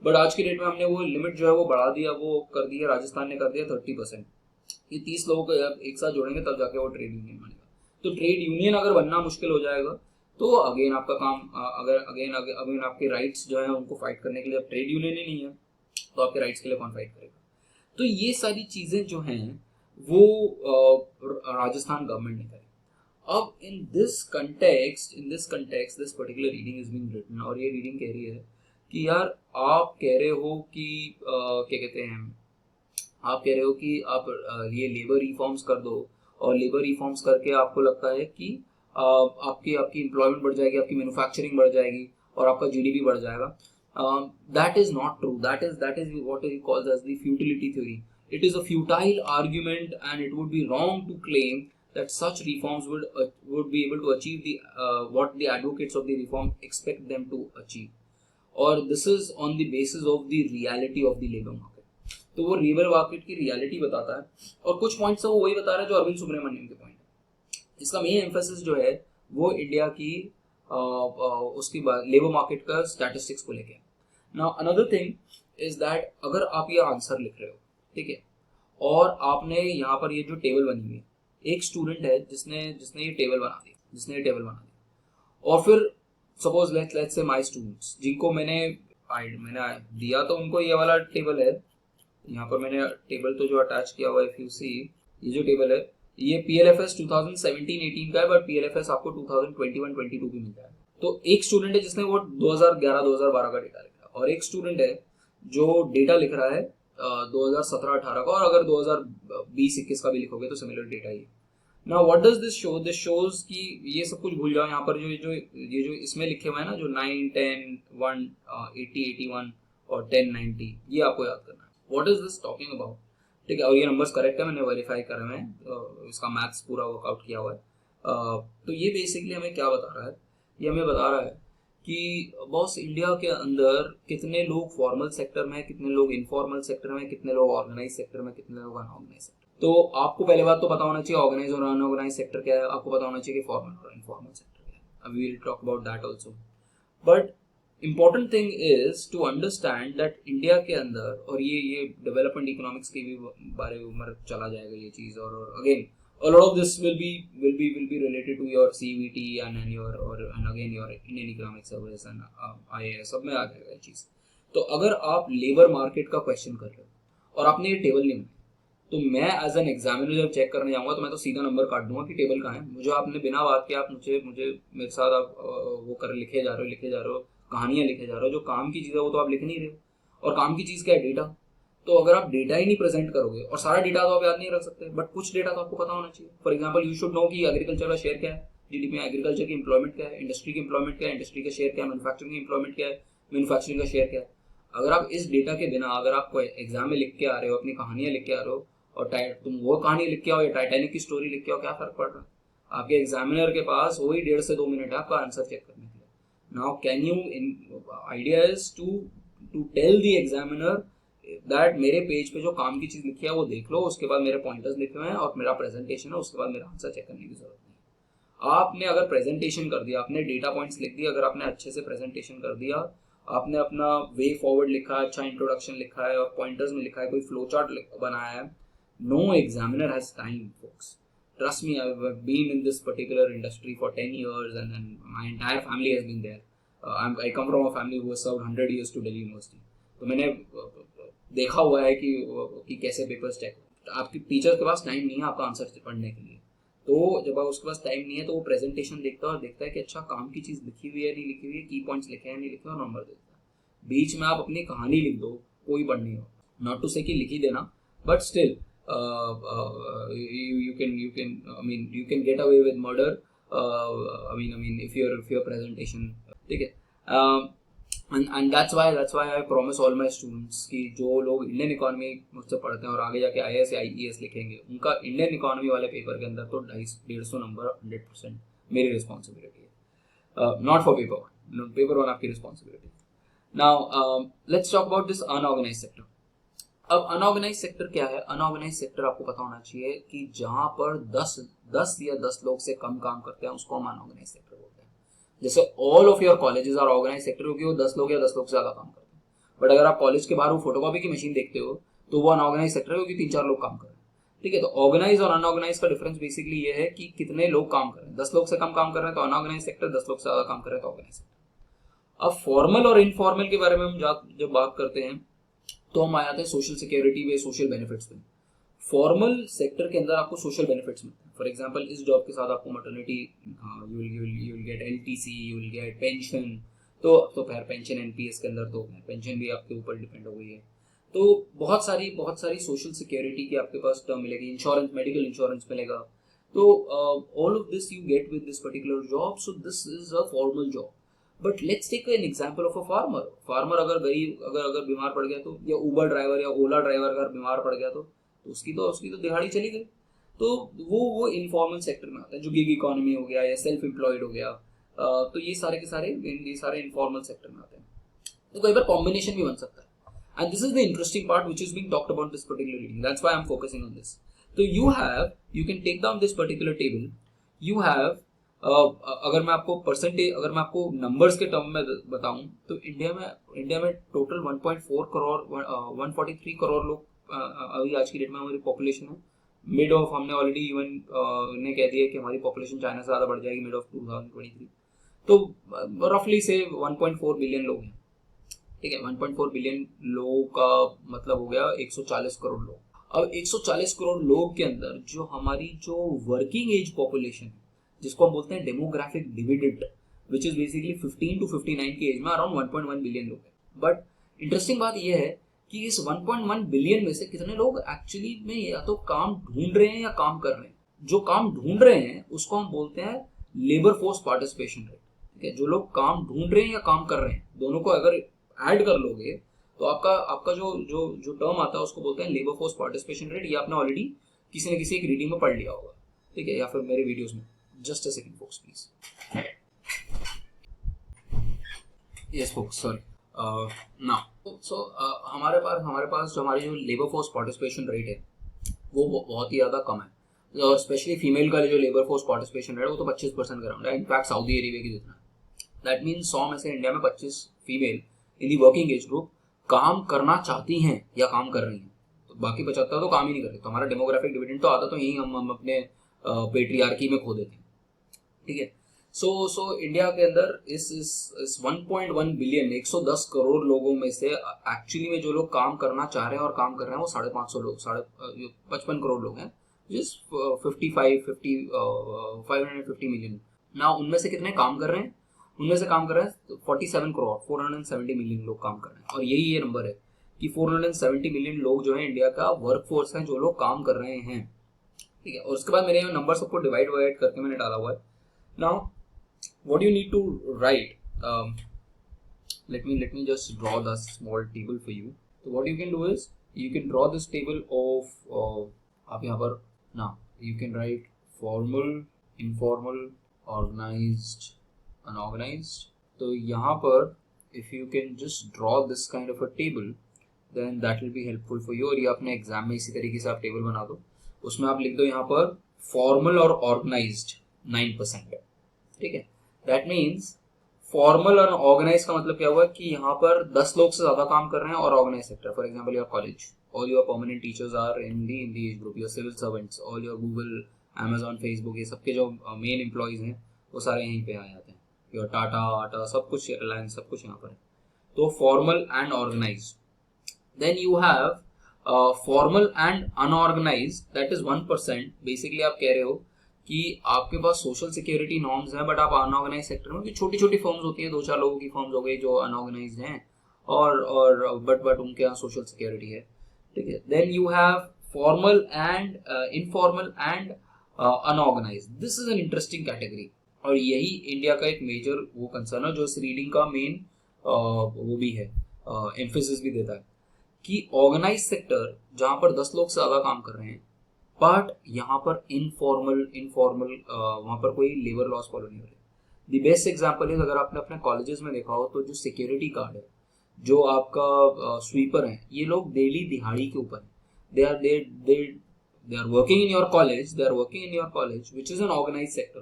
बट आज की डेट में हमने वो लिमिट जो है वो बढ़ा दिया, वो कर दिया, राजस्थान ने कर दिया 30%. ये 30 लोग एक साथ जोड़ेंगे तब जाके वो ट्रेड यूनियन बनेगा. तो ट्रेड यूनियन अगर बनना मुश्किल हो जाएगा तो अगेन आपका काम अगेन आपके राइट्स जो है उनको फाइट करने के लिए अब ट्रेड यूनियन ही नहीं है तो आपके राइट्स के लिए कौन फाइट करेगा. तो ये सारी चीजें जो हैं वो राजस्थान गवर्नमेंट ने करी. अब in this context this particular reading is being written. और ये रीडिंग कह रही है कि यार आप कह रहे हो कि क्या कहते हैं, आप कह रहे हो कि आप ये लेबर रिफॉर्म्स कर दो और लेबर रिफॉर्म्स करके आपको लगता है कि आपकी एम्प्लॉयमेंट बढ़ जाएगी, आपकी मैन्युफैक्चरिंग बढ़ जाएगी और आपका जीडीपी बढ़ जाएगा. That is not true. That is what he calls as the futility theory. It is a futile argument, and it would be wrong to claim that such reforms would be able to achieve what the advocates of the reform expect them to achieve. Or this is on the basis of the reality of the labor market. तो वो labour market की reality बताता है और कुछ points वो वही बता रहा है जो अरविंद सुब्रमण्यम के पॉइंट है. इसका मेन एम्फेसिस जो है वो इंडिया की उसकी लेबर मार्केट का स्टैटिस्टिक्स को लेके. Now another thing is that अगर आप ये आंसर लिख रहे हो, ठीक है, और आपने यहाँ पर ये जो टेबल बनी हुई है, एक स्टूडेंट है जिसने ये टेबल बना दी और फिर suppose let's say my students जिनको मैंने दिया तो उनको ये वाला टेबल है. यहाँ पर मैंने टेबल तो जो अटैच किया हुआ है, इफ यू सी ये जो टेबल है ये PLFS 2017-18 का है, बट PLFS आपको 2021-22 भी मिलता है. तो एक स्टूडेंट है जिसने वो 2011-2012 का डेटा लिखा और एक स्टूडेंट है जो डेटा लिख रहा है 2017-18 का, और अगर 2020-21 का भी लिखोगे तो similar data he. Now what does this show? This shows कि ये सब कुछ भूल जाओ. यहाँ पर जो इसमें लिखे हुए हैं ना, जो 9, 10, 1, 80, 81 और 10, 90, ये आपको याद करना है. What is this talking about? ठीक है, और ये नंबर्स करेक्ट है, मैंने वेरीफाई करा है, इसका मैथ्स पूरा वर्कआउट किया हुआ है. तो ये बेसिकली हमें क्या बता रहा है? ये हमें बता रहा है कि बॉस इंडिया के अंदर कितने लोग फॉर्मल सेक्टर में है, कितने लोग इनफॉर्मल सेक्टर में, कितने लोग ऑर्गेनाइज सेक्टर में, कितने लोग अनऑर्गेनाइज सेक्टर. तो आपको पहले बात तो पता होना चाहिए ऑर्गेनाइज और अनऑर्गेनाइज सेक्टर क्या है. आपको पता होना चाहिए कि फॉर्मल और इनफॉर्मल सेक्टर क्या है. We will talk about that also. But important thing is to understand that India के अंदर, और ये डेवलपमेंट इकोनॉमिक्स के भी बारे में चला जाएगा ये चीज़, और again a lot of this will be related to your CVT and your and again your Indian Economic Service and IAS, सब में आ जाएगा ये चीज़। तो अगर आप लेबर मार्केट का क्वेश्चन कर रहे हो और आपने ये टेबल नहीं बनाई, तो मैं एज एन एग्जामिनर जब चेक करने जाऊंगा तो मैं तो सीधा नंबर काट दूंगा कि टेबल कहाँ है। मुझे आपने बिना बात के आप मुझे मेरे साथ आप वो कर लिखे जा रहे हो कहानियां लिखे जा रहे हो, जो काम की चीज़ है वो तो आप लिख नहीं रहे हो, और काम की चीज़ क्या है? डेटा। तो अगर आप डेटा ही नहीं प्रेजेंट करोगे, और सारा डेटा तो आप याद नहीं रख सकते, बट कुछ डेटा तो आपको पता होना चाहिए। For example you should know कि एग्रीकल्चर का शेयर क्या है जीडीपी में, एग्रीकल्चर की एम्प्लॉयमेंट क्या है, इंडस्ट्री की एम्प्लॉयमेंट क्या है, इंडस्ट्री का शेयर क्या है, मैन्युफैक्चरिंग की एम्प्लॉयमेंट क्या है, मैन्युफैक्चरिंग का शेयर क्या है। अगर आप इस डेटा के बिना, अगर आप एग्जाम में लिख के आ रहे हो, अपनी कहानियां लिख के आ रहे हो, और तुम वो कहानी लिख के आओ या टाइटैनिक की स्टोरी लिख के आओ, क्या फर्क पड़ रहा है? आपके एग्जामिनर के पास वही 1.5 से 2 मिनट है आपका आंसर चेक करने के लिए। Now can you, idea is to tell the examiner that मेरे पेज पे जो काम की चीज लिखी है वो देख लो, उसके बाद मेरे पॉइंटर्स लिखे हुए हैं और मेरा प्रेजेंटेशन है, उसके बाद मेरा आंसर चेक करने की जरूरत नहीं। आपने अगर प्रेजेंटेशन कर दिया, आपने डेटा पॉइंट्स लिख दिया, अगर आपने अच्छे से प्रेजेंटेशन कर दिया, आपने अपना वे फॉरवर्ड लिखा है, अच्छा इंट्रोडक्शन लिखा है और पॉइंटर्स में लिखा है, कोई फ्लो चार्ट बनाया है, no examiner has time folks. Trust me, I've been in this particular industry for 10 years and my entire family has been there. I come from a family who has served 100 years to Delhi University. तो मैंने देखा हुआ है कि कैसे papers check. आपके teacher के पास time नहीं है आपका आंसर पढ़ने के लिए, तो जब आप उसके पास टाइम नहीं है तो वो प्रेजेंटेशन देखता है और देखता है कि अच्छा काम की चीज़ लिखी हुई है नहीं लिखी हुई है, की पॉइंट्स लिखे हैं नहीं लिखे, और नंबर देता है। बीच में आप अपनी कहानी लिख दो, कोई बड़ नहीं हो, नॉट टू से कि लिख ही देना, but still you can you can get away with murder, if your presentation, ठीक है। and that's why I promise all my students कि जो लोग इंडियन इकोनॉमी मुझसे पढ़ते हैं और आगे जाके IAS या IES लिखेंगे, उनका इंडियन इकोनॉमी वाले पेपर के अंदर तो 150 नंबर 100% मेरी रिस्पॉन्सिबिलिटी है, नॉट फॉर पेपर वन आपकी responsibility. Now let's talk about this unorganised sector. अब अनऑर्गेनाइज सेक्टर क्या है? अनऑर्गेनाइज सेक्टर आपको पता होना चाहिए कि जहां पर 10 या 10 लोग से कम काम करते हैं उसको हम अनऑर्गेनाइज सेक्टर बोलते हैं। जैसे all of your colleges are organise sector क्योंकि वो 10 लोग या 10 लोग से ज्यादा काम करते हैं, बट अगर आप कॉलेज के बाहर वो फोटोकॉपी की मशीन देखते हो तो वो अनऑर्गेनाइज सेक्टर है क्योंकि 3-4 लोग काम कर रहे हैं, ठीक है। तो ऑर्गेनाइज और अनऑर्गेनाइज का डिफरेंस बेसिकली ये है कि कितने लोग काम कर रहे हैं। 10 लोग से कम काम कर रहे हैं तो अनऑर्गेनाइज सेक्टर, 10 लोग से ज्यादा काम कर रहे हैं तो ऑर्गेनाइज सेक्टर। अब फॉर्मल और इनफॉर्मल के बारे में हम जब बात करते हैं तो हम आ जाते हैं सोशल सिक्योरिटी पे, सोशल बेनिफिट्स पे। फॉर्मल सेक्टर के अंदर आपको सोशल बेनिफिट्स मिलते हैं। फॉर एग्जांपल इस जॉब के साथ आपको maternity, you will gate LTC, you will gate pension, तो फिर पेंशन NPS के अंदर तो पेंशन भी आपके ऊपर डिपेंड हो गई है। तो बहुत सारी सोशल सिक्योरिटी की आपके पास टर्म मिलेगी, इंश्योरेंस, मेडिकल इंश्योरेंस मिलेगा। तो all of this you get with this particular job, so this is a formal job. But let's take an example of a farmer अगर बीमार पड़ गया तो, या उबर ड्राइवर या ओला ड्राइवर अगर बीमार पड़ गया तो उसकी तो दिहाड़ी चली गई। तो वो इनफॉर्मल सेक्टर में आता है, जो गिग इकोनॉमी हो गया या सेल्फ एम्प्लॉयड हो गया, तो ये सारे इनफॉर्मल सेक्टर में आते हैं। तो कई बार कॉम्बिनेशन भी बन सकता है, and this is the interesting part which is being talked about this particular reading, that's why I am focusing on this. तो you can take down this particular table, you have अगर मैं आपको numbers के term में बताऊं तो India में total 1.4 crore 143 crore लोग अभी आज की डेट में हमारी पॉपुलेशन है। मिड ऑफ हमने ऑलरेडी इवन ने कह दिया कि हमारी पॉपुलेशन चाइना से ज़्यादा बढ़ जाएगी मिड ऑफ 2023। तो रफली से 1.4 बिलियन लोग हैं, ठीक है। 1.4 बिलियन लोगों का मतलब हो गया 140 करोड़ लोग। अब 140 करोड़ लोग के अंदर जो हमारी वर्किंग एज पॉपुलेशन है, जिसको हम बोलते हैं demographic dividend, which is basically 15 to 59 की एज में अराउंड 1.1 बिलियन लोग हैं। बट इंटरेस्टिंग बात यह है कि इस 1.1 बिलियन में से कितने लोग एक्चुअली में या तो काम ढूंढ रहे हैं या काम कर रहे हैं। जो काम ढूंढ रहे हैं उसको हम बोलते हैं लेबर फोर्स पार्टिसिपेशन रेट, ठीक है। जो लोग काम ढूंढ रहे हैं या काम कर रहे हैं, दोनों को अगर ऐड कर लोगे तो आपका जो टर्म आता है उसको बोलते हैं लेबर फोर्स पार्टिसिपेशन रेट। ये आपने ऑलरेडी किसी न किसी एक रीडिंग में पढ़ लिया होगा, ठीक है, या फिर मेरे वीडियोस में। Just a second, folks, please. Yes, folks. Sorry. Now, so हमारे पास जो हमारी लेबर फोर्स पार्टिसिपेशन रेट है वो बहुत ही ज़्यादा कम है, और स्पेशली फीमेल का जो लेबर फोर्स पार्टिसिपेशन रेट है वो तो 25% के अराउंड है, इनफैक्ट सऊदी अरेबिया की जितना है। दैट मीन्स 100 में से इंडिया में 25 female in the working age group काम करना चाहती हैं या काम कर रही हैं, तो बाकी 75 तो काम ही नहीं कर रहे। तो हमारा डेमोग्राफिक डिविडेंड तो आता तो यही हम अपने पेट्रियार्की में खो देते हैं, ठीक है। सो इंडिया के अंदर इस 1.1 बिलियन 110 करोड़ लोगों में से एक्चुअली में जो लोग काम करना चाह रहे हैं और काम कर रहे हैं वो 550 लोग, 55 करोड़ लोग हैं, जिस 550 मिलियन। ना उनमें से कितने काम कर रहे हैं? उनमें से काम कर रहे हैं 47 करोड़ 470 मिलियन लोग काम कर रहे हैं। और यही ये नंबर है कि 470 मिलियन लोग जो है इंडिया का वर्क फोर्स है, जो लोग काम कर रहे हैं, ठीक है। और उसके बाद मेरे नंबर सबको डिवाइड करके मैंने डाला हुआ है। Now what you need to write, let me just draw the small table for you. So what you can do is you can draw this table of आप यहाँ पर now you can write formal, informal, organized, unorganized. तो यहाँ पर if you can just draw this kind of a table then that will be helpful for you। और ये अपने exam में इसी तरीके से आप टेबल बना दो, उसमें आप लिख दो यहाँ पर फॉर्मल और ऑर्गेनाइज्ड 9% है, ठीक है। दैट मीन्स फॉर्मल और ऑर्गेनाइज का मतलब क्या हुआ कि यहाँ पर 10 लोग से ज्यादा काम कर रहे हैं। और organise sector, for example your college, all your permanent teachers are in the age group, your civil servants, all your Google, Amazon, Facebook, ये सबके जो मेन एम्प्लॉयज हैं वो सारे यहीं पे आ जाते हैं। योर टाटा सब कुछ, रिलायंस सब कुछ यहाँ पर है। तो formal and organise. Then you have formal and unorganise, that is 1%। Basically आप कह रहे हो कि आपके पास सोशल सिक्योरिटी नॉर्म्स हैं, बट आप अनऑर्गेनाइज सेक्टर में, छोटी छोटी फर्म्स होती हैं, 2-4 लोगों की फर्म्स हो गई जो अनऑर्गेनाइज्ड हैं, और बट उनके यहाँ सोशल सिक्योरिटी है, ठीक है। Then you have formal and informal and unorganised. This is an interesting category, और यही इंडिया का एक मेजर वो कंसर्न है जो इस रीडिंग का मेन वो भी है, एम्फेसिस भी देता है कि ऑर्गेनाइज सेक्टर जहां पर 10 लोग से ज्यादा काम कर रहे हैं, बट यहाँ पर इनफॉर्मल वहां पर कोई लेबर लॉस फॉलो नहीं हो रही। द बेस्ट एग्जांपल है, अगर आपने अपने कॉलेजेस में देखा हो तो जो सिक्योरिटी गार्ड है, जो आपका स्वीपर है, ये लोग डेली दिहाड़ी के ऊपर है। They are working in your college which is an organised sector,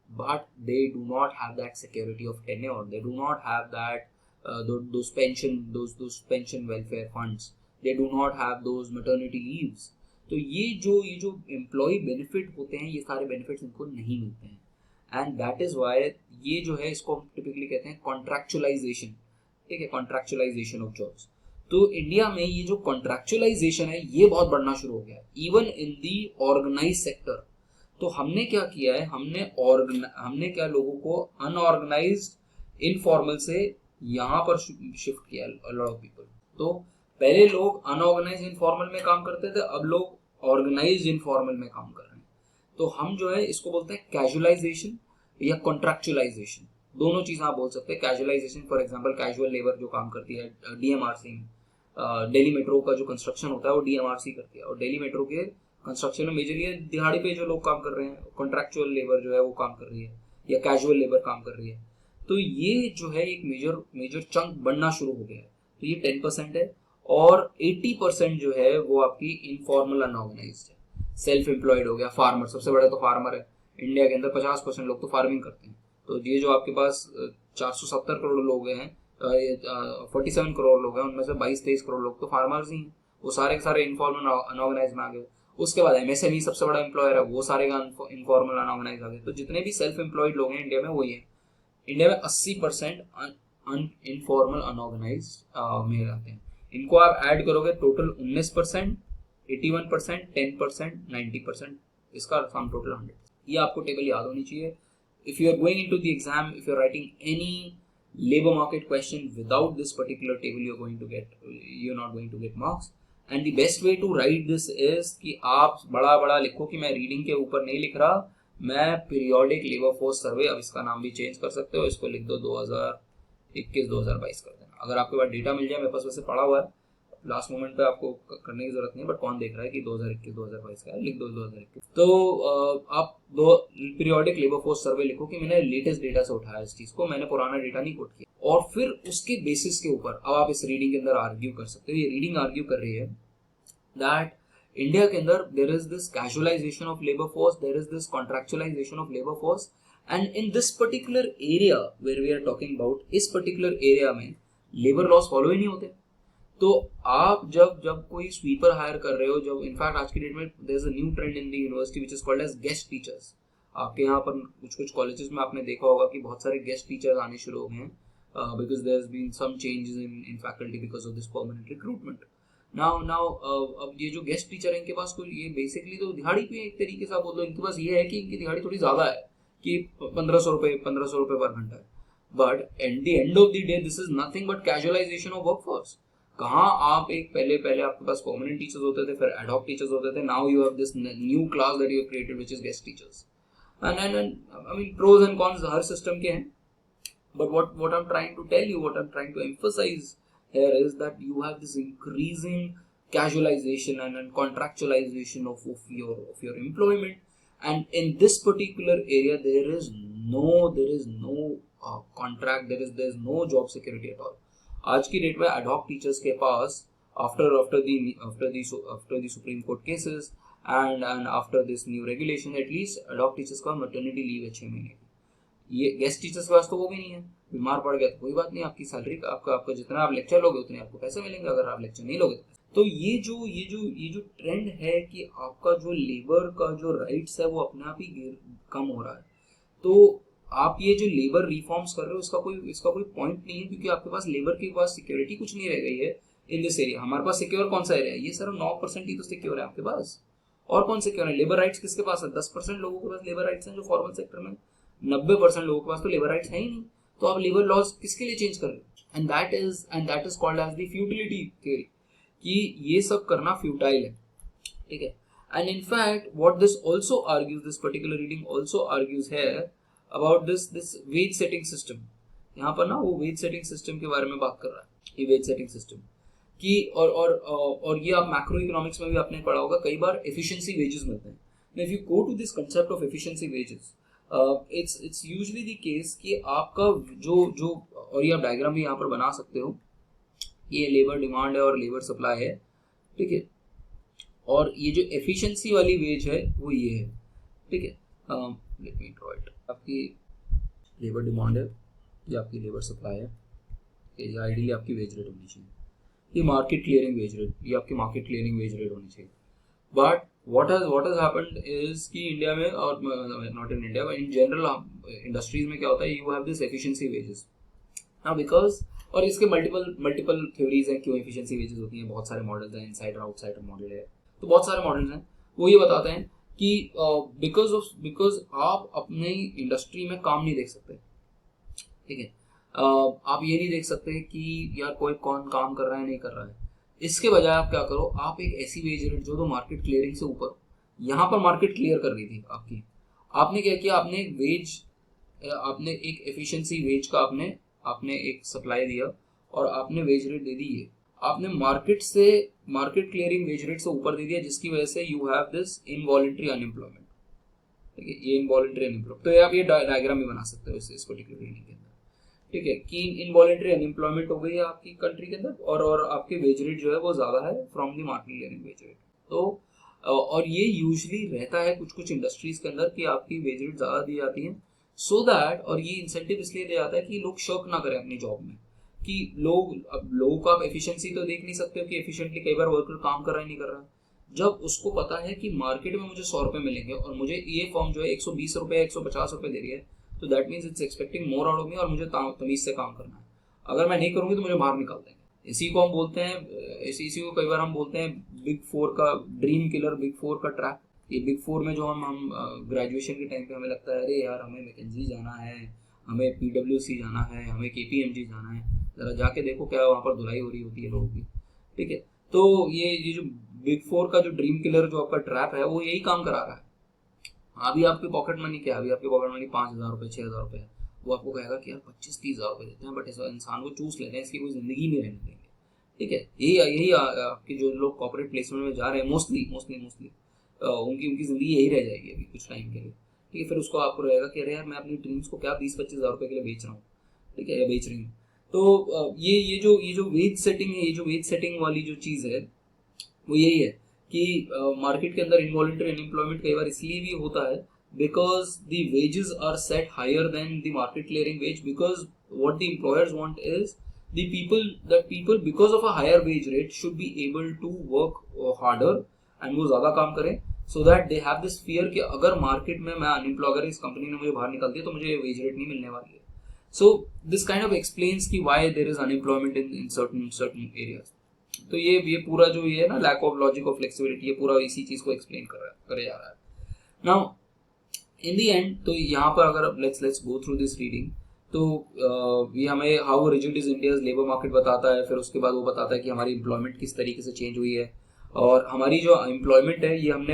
but they do not have that security of tenure, they do not have that those pension welfare funds, they do not have those maternity leaves। तो ये जो employ benefit होते हैं, ये सारे benefits इनको नहीं मिलते हैं, एंड दैट इज वाई ये जो है इसको हम टिपिकली कहते हैं कॉन्ट्रैक्चुअलाइजेशन, ठीक है, कॉन्ट्रैक्चुअलाइजेशन ऑफ जॉब्स। तो इंडिया में ये जो कॉन्ट्रैक्चुअलाइजेशन है ये बहुत बढ़ना शुरू हो गया है, even in the organise sector. तो हमने क्या किया है, हमने क्या लोगों को अनऑर्गेनाइज्ड इनफॉर्मल से यहाँ पर शिफ्ट किया लॉट ऑफ पीपल। तो पहले लोग अनऑर्गेनाइज इनफॉर्मल में काम करते थे, अब लोग ऑर्गेनाइज इनफॉर्मल में काम कर रहे हैं। तो हम जो है इसको बोलते हैं कैजुअलाइजेशन या कॉन्ट्रैक्चुअलाइजेशन, दोनों चीज आप बोल सकते हैं। Casualisation for example casual labour जो काम करती है डीएमआरसी, दिल्ली मेट्रो का जो कंस्ट्रक्शन होता है वो डीएमआरसी करती है, और दिल्ली मेट्रो के कंस्ट्रक्शन में मेजरली दिहाड़ी पे जो लोग काम कर रहे हैं, कॉन्ट्रैक्चुअल लेबर जो है वो काम कर रही है, या कैजुअल लेबर काम कर रही है। तो ये जो है एक मेजर चंक बनना शुरू हो गया है। तो ये 10% है, और 80% जो है वो आपकी इनफॉर्मल अनऑर्गेनाइज्ड है। सेल्फ एम्प्लॉयड हो गया, फार्मर, सबसे बड़ा तो फार्मर है इंडिया के अंदर, 50% लोग तो फार्मिंग करते हैं। तो ये जो आपके पास 470 करोड़ लोग हैं, 47 करोड़ लोग हैं, उनमें से 22-23 करोड़ लोग तो फार्मर्स ही हैं, वो सारे के सारे इनफॉर्मल अनऑर्गेनाइज में आ गए। उसके बाद एमएसएमई सबसे बड़ा एम्प्लॉयर है, वो सारे इनफॉर्मल अनऑर्गेनाइज आ गए। तो जितने भी सेल्फ एम्प्लॉयड लोग हैं इंडिया में वही है। इंडिया में 80% इनफॉर्मल अनऑर्गेनाइज में रहते हैं। इनको आप ऐड करोगे टोटल 19%, 81%, 10%, 90%, इसका सम टोटल 100। ये आपको टेबल याद होनी चाहिए। If you are going into the exam, if you are writing any labor market question without this particular table, you're not going to get marks। and the best way to write this is कि आप बड़ा लिखो कि मैं reading के ऊपर नहीं लिख रहा, मैं पीरियोडिक लेबर फोर्स सर्वे, अब इसका नाम भी चेंज कर सकते हो, इसको लिख दो 2021-2022 कर देना। अगर आपके पास डेटा मिल जाए, मेरे पास वैसे पड़ा हुआ है, लास्ट मोमेंट पे आपको करने की जरूरत नहीं, बट कौन देख रहा है कि 2021-2022 का है, लिख दो 2021। तो आप दो पीरियोडिक लेबर फोर्स सर्वे लिखो कि मैंने लेटेस्ट डेटा से उठाया इस चीज को, मैंने पुराना डेटा नहीं कोट किया, और फिर उसके बेसिस के ऊपर अब आप इस रीडिंग के अंदर आर्ग्यू कर सकते हो। ये रीडिंग आर्ग्यू कर रही है दैट इंडिया के अंदर there is this casualisation of labour force, there is this contractualisation of labour force, and in this particular area where we are talking about, इस पर्टिकुलर एरिया में लेबर लॉस फॉलो ही नहीं होते। तो आप जब जब कोई स्वीपर हायर कर रहे हो, जब इनफैक्ट आज की डेट में there is a new trend in the university which is called as guest teachers. आपके यहाँ पर कुछ कुछ कॉलेजेस में आपने देखा होगा कि बहुत सारे गेस्ट टीचर्स आने शुरू हो गए हैं, because there has been some changes in faculty because of this permanent recruitment. Now अब ये जो गेस्ट टीचर है इनके पास कोई, ये बेसिकली तो दिहाड़ी पे एक तरीके से आप बोल दो, इनके पास ये है कि इनकी दिहाड़ी थोड़ी ज्यादा है कि 1500 रुपए पर घंटा है। But at the end of the day this is nothing but casualisation of workforce. कहाँ आप एक पहले पहले आपके पास परमानेंट टीचर्स होते थे, फिर एडहॉक टीचर्स होते थे, now you have this new class that you have created which is guest teachers. And I mean pros and cons हर सिस्टम के हैं, but what I'm trying to tell you, what I'm trying to emphasize here is that you have this increasing casualization and contractualization of your employment, and in this particular area there is no contract, there is no job security at all. आज की date में ad hoc teachers के पास after the Supreme Court cases and after this new regulation, at least ad hoc teachers का maternity leave है 6 महीने की। ये guest teachers के पास तो वो भी नहीं है। बीमार पड़ गया तो कोई बात नहीं, आपकी सैलरी आपका जितना आप लेक्चर लोगे उतने आपको पैसे मिलेंगे, अगर आप लेक्चर नहीं लोगे तो ये जो ट्रेंड है कि आपका जो लेबर का जो राइट्स है वो अपने आप ही कम हो रहा है। तो आप ये जो लेबर रिफॉर्म्स कर रहे हो इसका कोई पॉइंट नहीं है, क्योंकि आपके पास लेबर के पास सिक्योरिटी कुछ नहीं रह गई है इन दिस एरिया। हमारे पास सिक्योर कौन सा एरिया है? ये सिर्फ 9% ही तो सिक्योर है आपके पास, और कौन सिक्योर है? लेबर राइट्स किसके पास है? 10% लोगों के पास लेबर राइट्स हैं जो फॉर्मल सेक्टर में, 90% लोगों के पास तो लेबर राइट्स है ही नहीं। तो आप लेबर लॉज किसके लिए चेंज कर रहे हो? And that is called as the futility theory, कि ये सब करना फ्यूटाइल है, ठीक है। And in fact what this also argues, this particular reading also argues है about this wage setting system. यहाँ पर ना वो वेज सेटिंग सिस्टम के बारे में बात कर रहा है, ये वेज सेटिंग सिस्टम की, और ये आप मैक्रो इकोनॉमिक्स में भी आपने पढ़ा होगा, कई बार एफिशिएंसी वेजेस मिलते हैं। If you go to this concept of efficiency wages, it's usually the case कि आपका जो और ये आप डायग्राम भी यहाँ पर बना सकते हो, ये लेबर डिमांड है और लेबर सप्लाई है, ठीक है। और ये जो एफिशिएंसी वाली वेज है वो ये है, ठीक है। Let me draw it. आपकी लेबर डिमांड है, ये आपकी लेबर सप्लाई है, ये आइडियली आपकी वेज रेट होनी चाहिए। ये मार्केट क्लियरिंग वेज रेट, ये आपकी मार्केट क्लियरिंग वेज रेट होनी चाहिए। But what has happened is कि इंडिया में, और not in India but in general industries में क्या होता है, you have this efficiency wages now because, और इसके मल्टीपल थ्योरीज हैं क्यों एफिशिएंसी वेजेस होती हैं, बहुत सारे मॉडल्स हैं, इनसाइडर आउटसाइडर मॉडल है, तो बहुत सारे मॉडल्स हैं। वो ये बताते हैं कि बिकॉज आप अपनी इंडस्ट्री में काम नहीं देख सकते, ठीक है। आप ये नहीं देख सकते कि यार कोई कौन काम कर रहा है नहीं कर रहा है, इसके बजाय आप क्या करो, आप एक ऐसी वेज रेट जो मार्केट क्लियरिंग से ऊपर, यहाँ पर मार्केट क्लियर कर रही थी आपकी, आपने क्या किया, आपने एक एफिशिएंसी वेज का आपने एक सप्लाई दिया और आपने वेज रेट दे दी है, आपने मार्केट क्लियरिंग वेज रेट से ऊपर दे दिया, जिसकी वजह से you have this involuntary unemployment, ठीक है। ये इनवॉलंटरी अनएम्प्लॉयमेंट, तो आप ये डायग्राम भी बना सकते हो इस पर्टिकुलर रीडिंग के अंदर, ठीक है, कि इनवॉलंटरी अनएम्प्लॉयमेंट हो गई है आपकी कंट्री के अंदर, और आपके वेज रेट जो है वो ज्यादा है from the market clearing wage rate. तो और ये यूजुअली रहता है कुछ इंडस्ट्रीज के अंदर कि आपकी वेज रेट ज्यादा दी जाती है, सो दैट, और ये इंसेंटिव इसलिए दिया जाता है कि लोग शर्क ना करें अपनी जॉब में, कि लोगों को आप एफिशिएंसी तो देख नहीं सकते हो कि एफिशिएंटली कई बार वर्कर काम कर रहा है नहीं कर रहा है। जब उसको पता है कि मार्केट में मुझे 100 रुपए मिलेंगे और मुझे ये फॉर्म जो है 120 रुपए 150 रुपए दे रही है, तो that means it's expecting more out of me, और मुझे तमीज से काम करना है। अगर मैं नहीं करूंगी तो मुझे बाहर निकाल देंगे। इसी को हम बोलते हैं, इसी को कई बार हम बोलते हैं बिग 4 का ड्रीम किलर, बिग 4 का ट्रैप। ये बिग 4 में जो हम ग्रेजुएशन के टाइम पे हमें लगता है अरे यार हमें मैकेंजी जाना है, हमें PwC जाना है, हमें KPMG जाना है, जरा जाके देखो क्या वहाँ पर धुलाई हो रही होती है लोगों की, ठीक है। तो ये जो बिग 4 का जो ड्रीम किलर जो आपका ट्रैप है वो यही काम करा रहा है। अभी आपकी पॉकेट मनी क्या है, अभी आपकी पॉकेट मनी 5,000 रुपए 6,000 रुपए है, वो आपको कहेगा कि यार 25-30 हज़ार रुपए देते हैं, बट ऐसा इंसान को चूस लेते हैं, इसकी कोई जिंदगी नहीं रहने देंगे, ठीक है। यही आपके जो लोग कॉर्पोरेट प्लेसमेंट में जा रहे हैं मोस्टली उनकी जिंदगी यही रह जाएगी अभी कुछ टाइम के लिए, ठीक है। फिर उसको आपको रहेगा कि अरे यार मैं अपनी ड्रीम्स को क्या 20-25 हज़ार रुपए के लिए बेच रहा हूँ, ठीक है, या बेच रही हूँ। तो ये जो वेज सेटिंग है, ये जो वेज सेटिंग वाली जो चीज़ है वो यही है कि मार्केट के अंदर इनवॉलंटरी अनएम्प्लॉयमेंट कई बार इसलिए भी होता है because the wages are set higher than the market clearing wage, because what the employers want is the people because of a higher wage rate should be able to work harder and वो ज़्यादा काम करें, so that they have this fear कि अगर market में मैं unemployed, अगर इस कंपनी ने मुझे बाहर निकाल दिया तो मुझे वेज रेट नहीं मिलने वाली है. So this kind of explains कि why there is unemployment in certain areas. तो ये पूरा जो ये है ना lack of logic of flexibility, ये पूरा इसी चीज को एक्सप्लेन करे जा रहा है. नाउ इन द एंड तो यहाँ पर अगर let's go through this reading, तो ये हमें how rigid is India's labour market बताता है. फिर उसके बाद वो बताता है कि हमारी एम्प्लॉयमेंट किस तरीके से चेंज हुई है, और हमारी जो एम्प्लॉयमेंट है ये हमने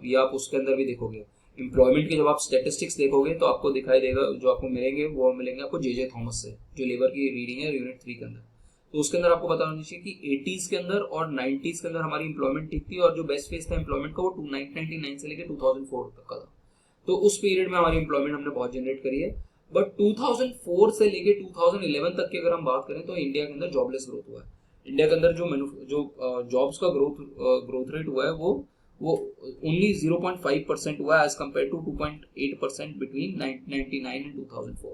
ये आप उसके अंदर भी देखोगे. एम्प्लॉयमेंट के जब आप स्टैटिस्टिक्स देखोगे तो आपको दिखाई देगा, जो आपको मिलेंगे वो मिलेंगे आपको जे थॉमस से, जो लेबर की रीडिंग है यूनिट 3 के अंदर. तो उसके अंदर आपको पता होना चाहिए कि 80s के अंदर और 90s के अंदर हमारी एम्प्लॉयमेंट ठीक थी, और जो बेस्ट फेज था एम्प्लॉयमेंट का वो 1999 से लेकर 2004 तक का था. तो उस पीरियड में हमारी एम्प्लॉयमेंट हमने बहुत जनरेट करी है. बट 2004 से लेकर 2011 तक की अगर हम बात करें तो इंडिया के अंदर जॉबलेस ग्रोथ हुआ है. इंडिया के अंदर जो जॉब्स का ग्रोथ रेट हुआ है वो ओनली 0.5% हुआ है as compare to 2.8% between 1999 and 2004.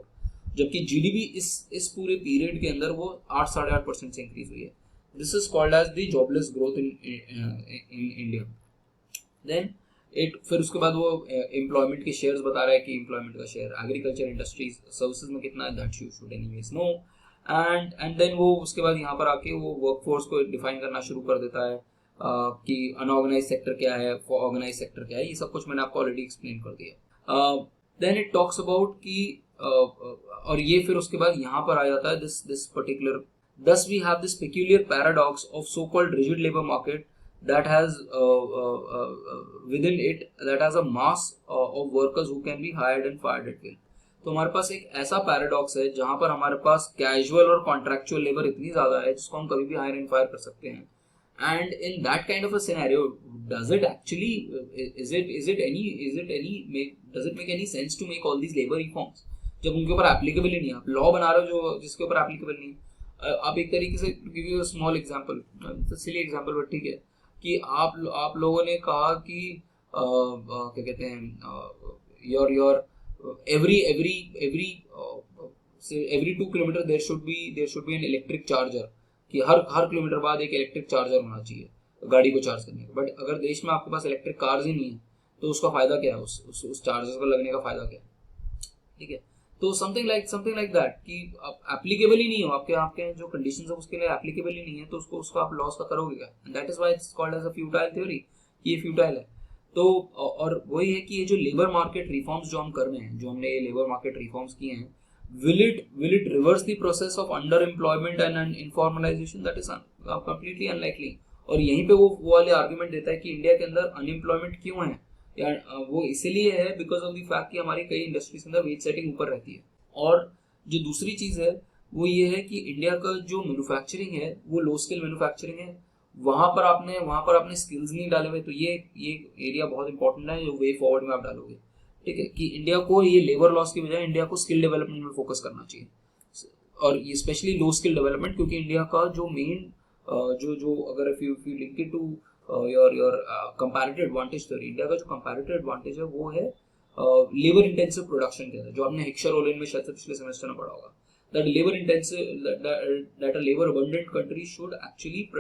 जबकि जीडीपी इस पूरे पीरियड के अंदर वो 8-8.5% से इंक्रीज हुई है. This is called as the jobless growth in India. Then फिर उसके बाद वो एम्प्लॉयमेंट के शेयर्स बता रहा है कि एम्प्लॉयमेंट का शेयर एग्रीकल्चर, इंडस्ट्रीज, सर्विसेज में कितना है, that you should anyways know. And then वो उसके बाद यहाँ पर आके वो वर्कफोर्स को डिफाइन करना शुरू कर देता है कि अनऑर्गेनाइज सेक्टर क्या है, ऑर्गेनाइज सेक्टर क्या है. ये सब कुछ मैंने आपको ऑलरेडी एक्सप्लेन कर दिया. देन इट टॉक्स अबाउट कि और ये फिर उसके बाद यहाँ पर आ जाता है this particular, thus we have this peculiar paradox of so-called rigid labor market that has within it that has a mass of workers who can be hired and fired at will. तो हमारे पास एक ऐसा paradox है जहाँ पर हमारे पास casual और contractual labour इतनी ज्यादा है जिसको हम कभी भी हायर एंड फायर कर सकते हैं. And in that kind of a scenario, does it actually does it make any sense to make all these labor reforms जब उनके ऊपर एप्लीकेबल ही नहीं है? आप लॉ बना रहे हो जो जिसके ऊपर एप्लीकेबल नहीं है. आप एक तरीके से give you a small example, silly example but ठीक है, कि आप लोगों ने कहा कि क्या कहते हैं your every 2 kilometre there should be an electric charger, कि हर किलोमीटर बाद एक इलेक्ट्रिक चार्जर होना चाहिए गाड़ी को चार्ज करने का. बट अगर देश में आपके पास इलेक्ट्रिक कार्स ही नहीं है तो उसका फायदा क्या है, उस चार्जर पर लगने का फायदा क्या है? ठीक है, तो समथिंग लाइक दैट कि एप्लीकेबल ही नहीं हो, आपके जो कंडीशंस है उसके लिए एप्लीकेबल ही नहीं है, तो उसको आप लॉस का करोगे क्या? And that is why it's called as a futile theory, ये फ्यूटाइल है. तो और वही है कि ये जो लेबर मार्केट रिफॉर्म्स जो हम कर रहे हैं, जो हमने ये लेबर मार्केट रिफॉर्म्स किए हैं, will it reverse the process of underemployment and informalization? That is completely unlikely. और यहीं पे वो वाले आर्गुमेंट देता है कि इंडिया के अंदर अनएम्प्लॉयमेंट क्यों है, या वो इसीलिए है बिकॉज ऑफ द फैक्ट कि हमारी कई इंडस्ट्रीज के अंदर वेज सेटिंग ऊपर रहती है. और जो दूसरी चीज है वो ये है कि इंडिया का जो मैन्युफैक्चरिंग है वो लो स्किल मैन्युफैक्चरिंग है. वहां पर आपने स्किल्स नहीं डाले हुए. तो ये एरिया बहुत इंपॉर्टेंट है जो वे फॉरवर्ड में आप डालोगे. ठीक है, कि इंडिया को ये लेबर लॉस की बजाय इंडिया को स्किल डेवलपमेंट में फोकस करना चाहिए, और ये स्पेशली लो स्किल डेवलपमेंट, क्योंकि इंडिया का जो मेन जो अगर if you link it to your comparative advantage theory, India का जो कंपैरेटिव एडवांटेज है वो है लेबर इंटेंसिव प्रोडक्शन के अंदर, जो आपने हिक्सर ओलिन में शायद पिछले सेमेस्टर में पढ़ा होगा. that labor intensive that a labor abundant country should actually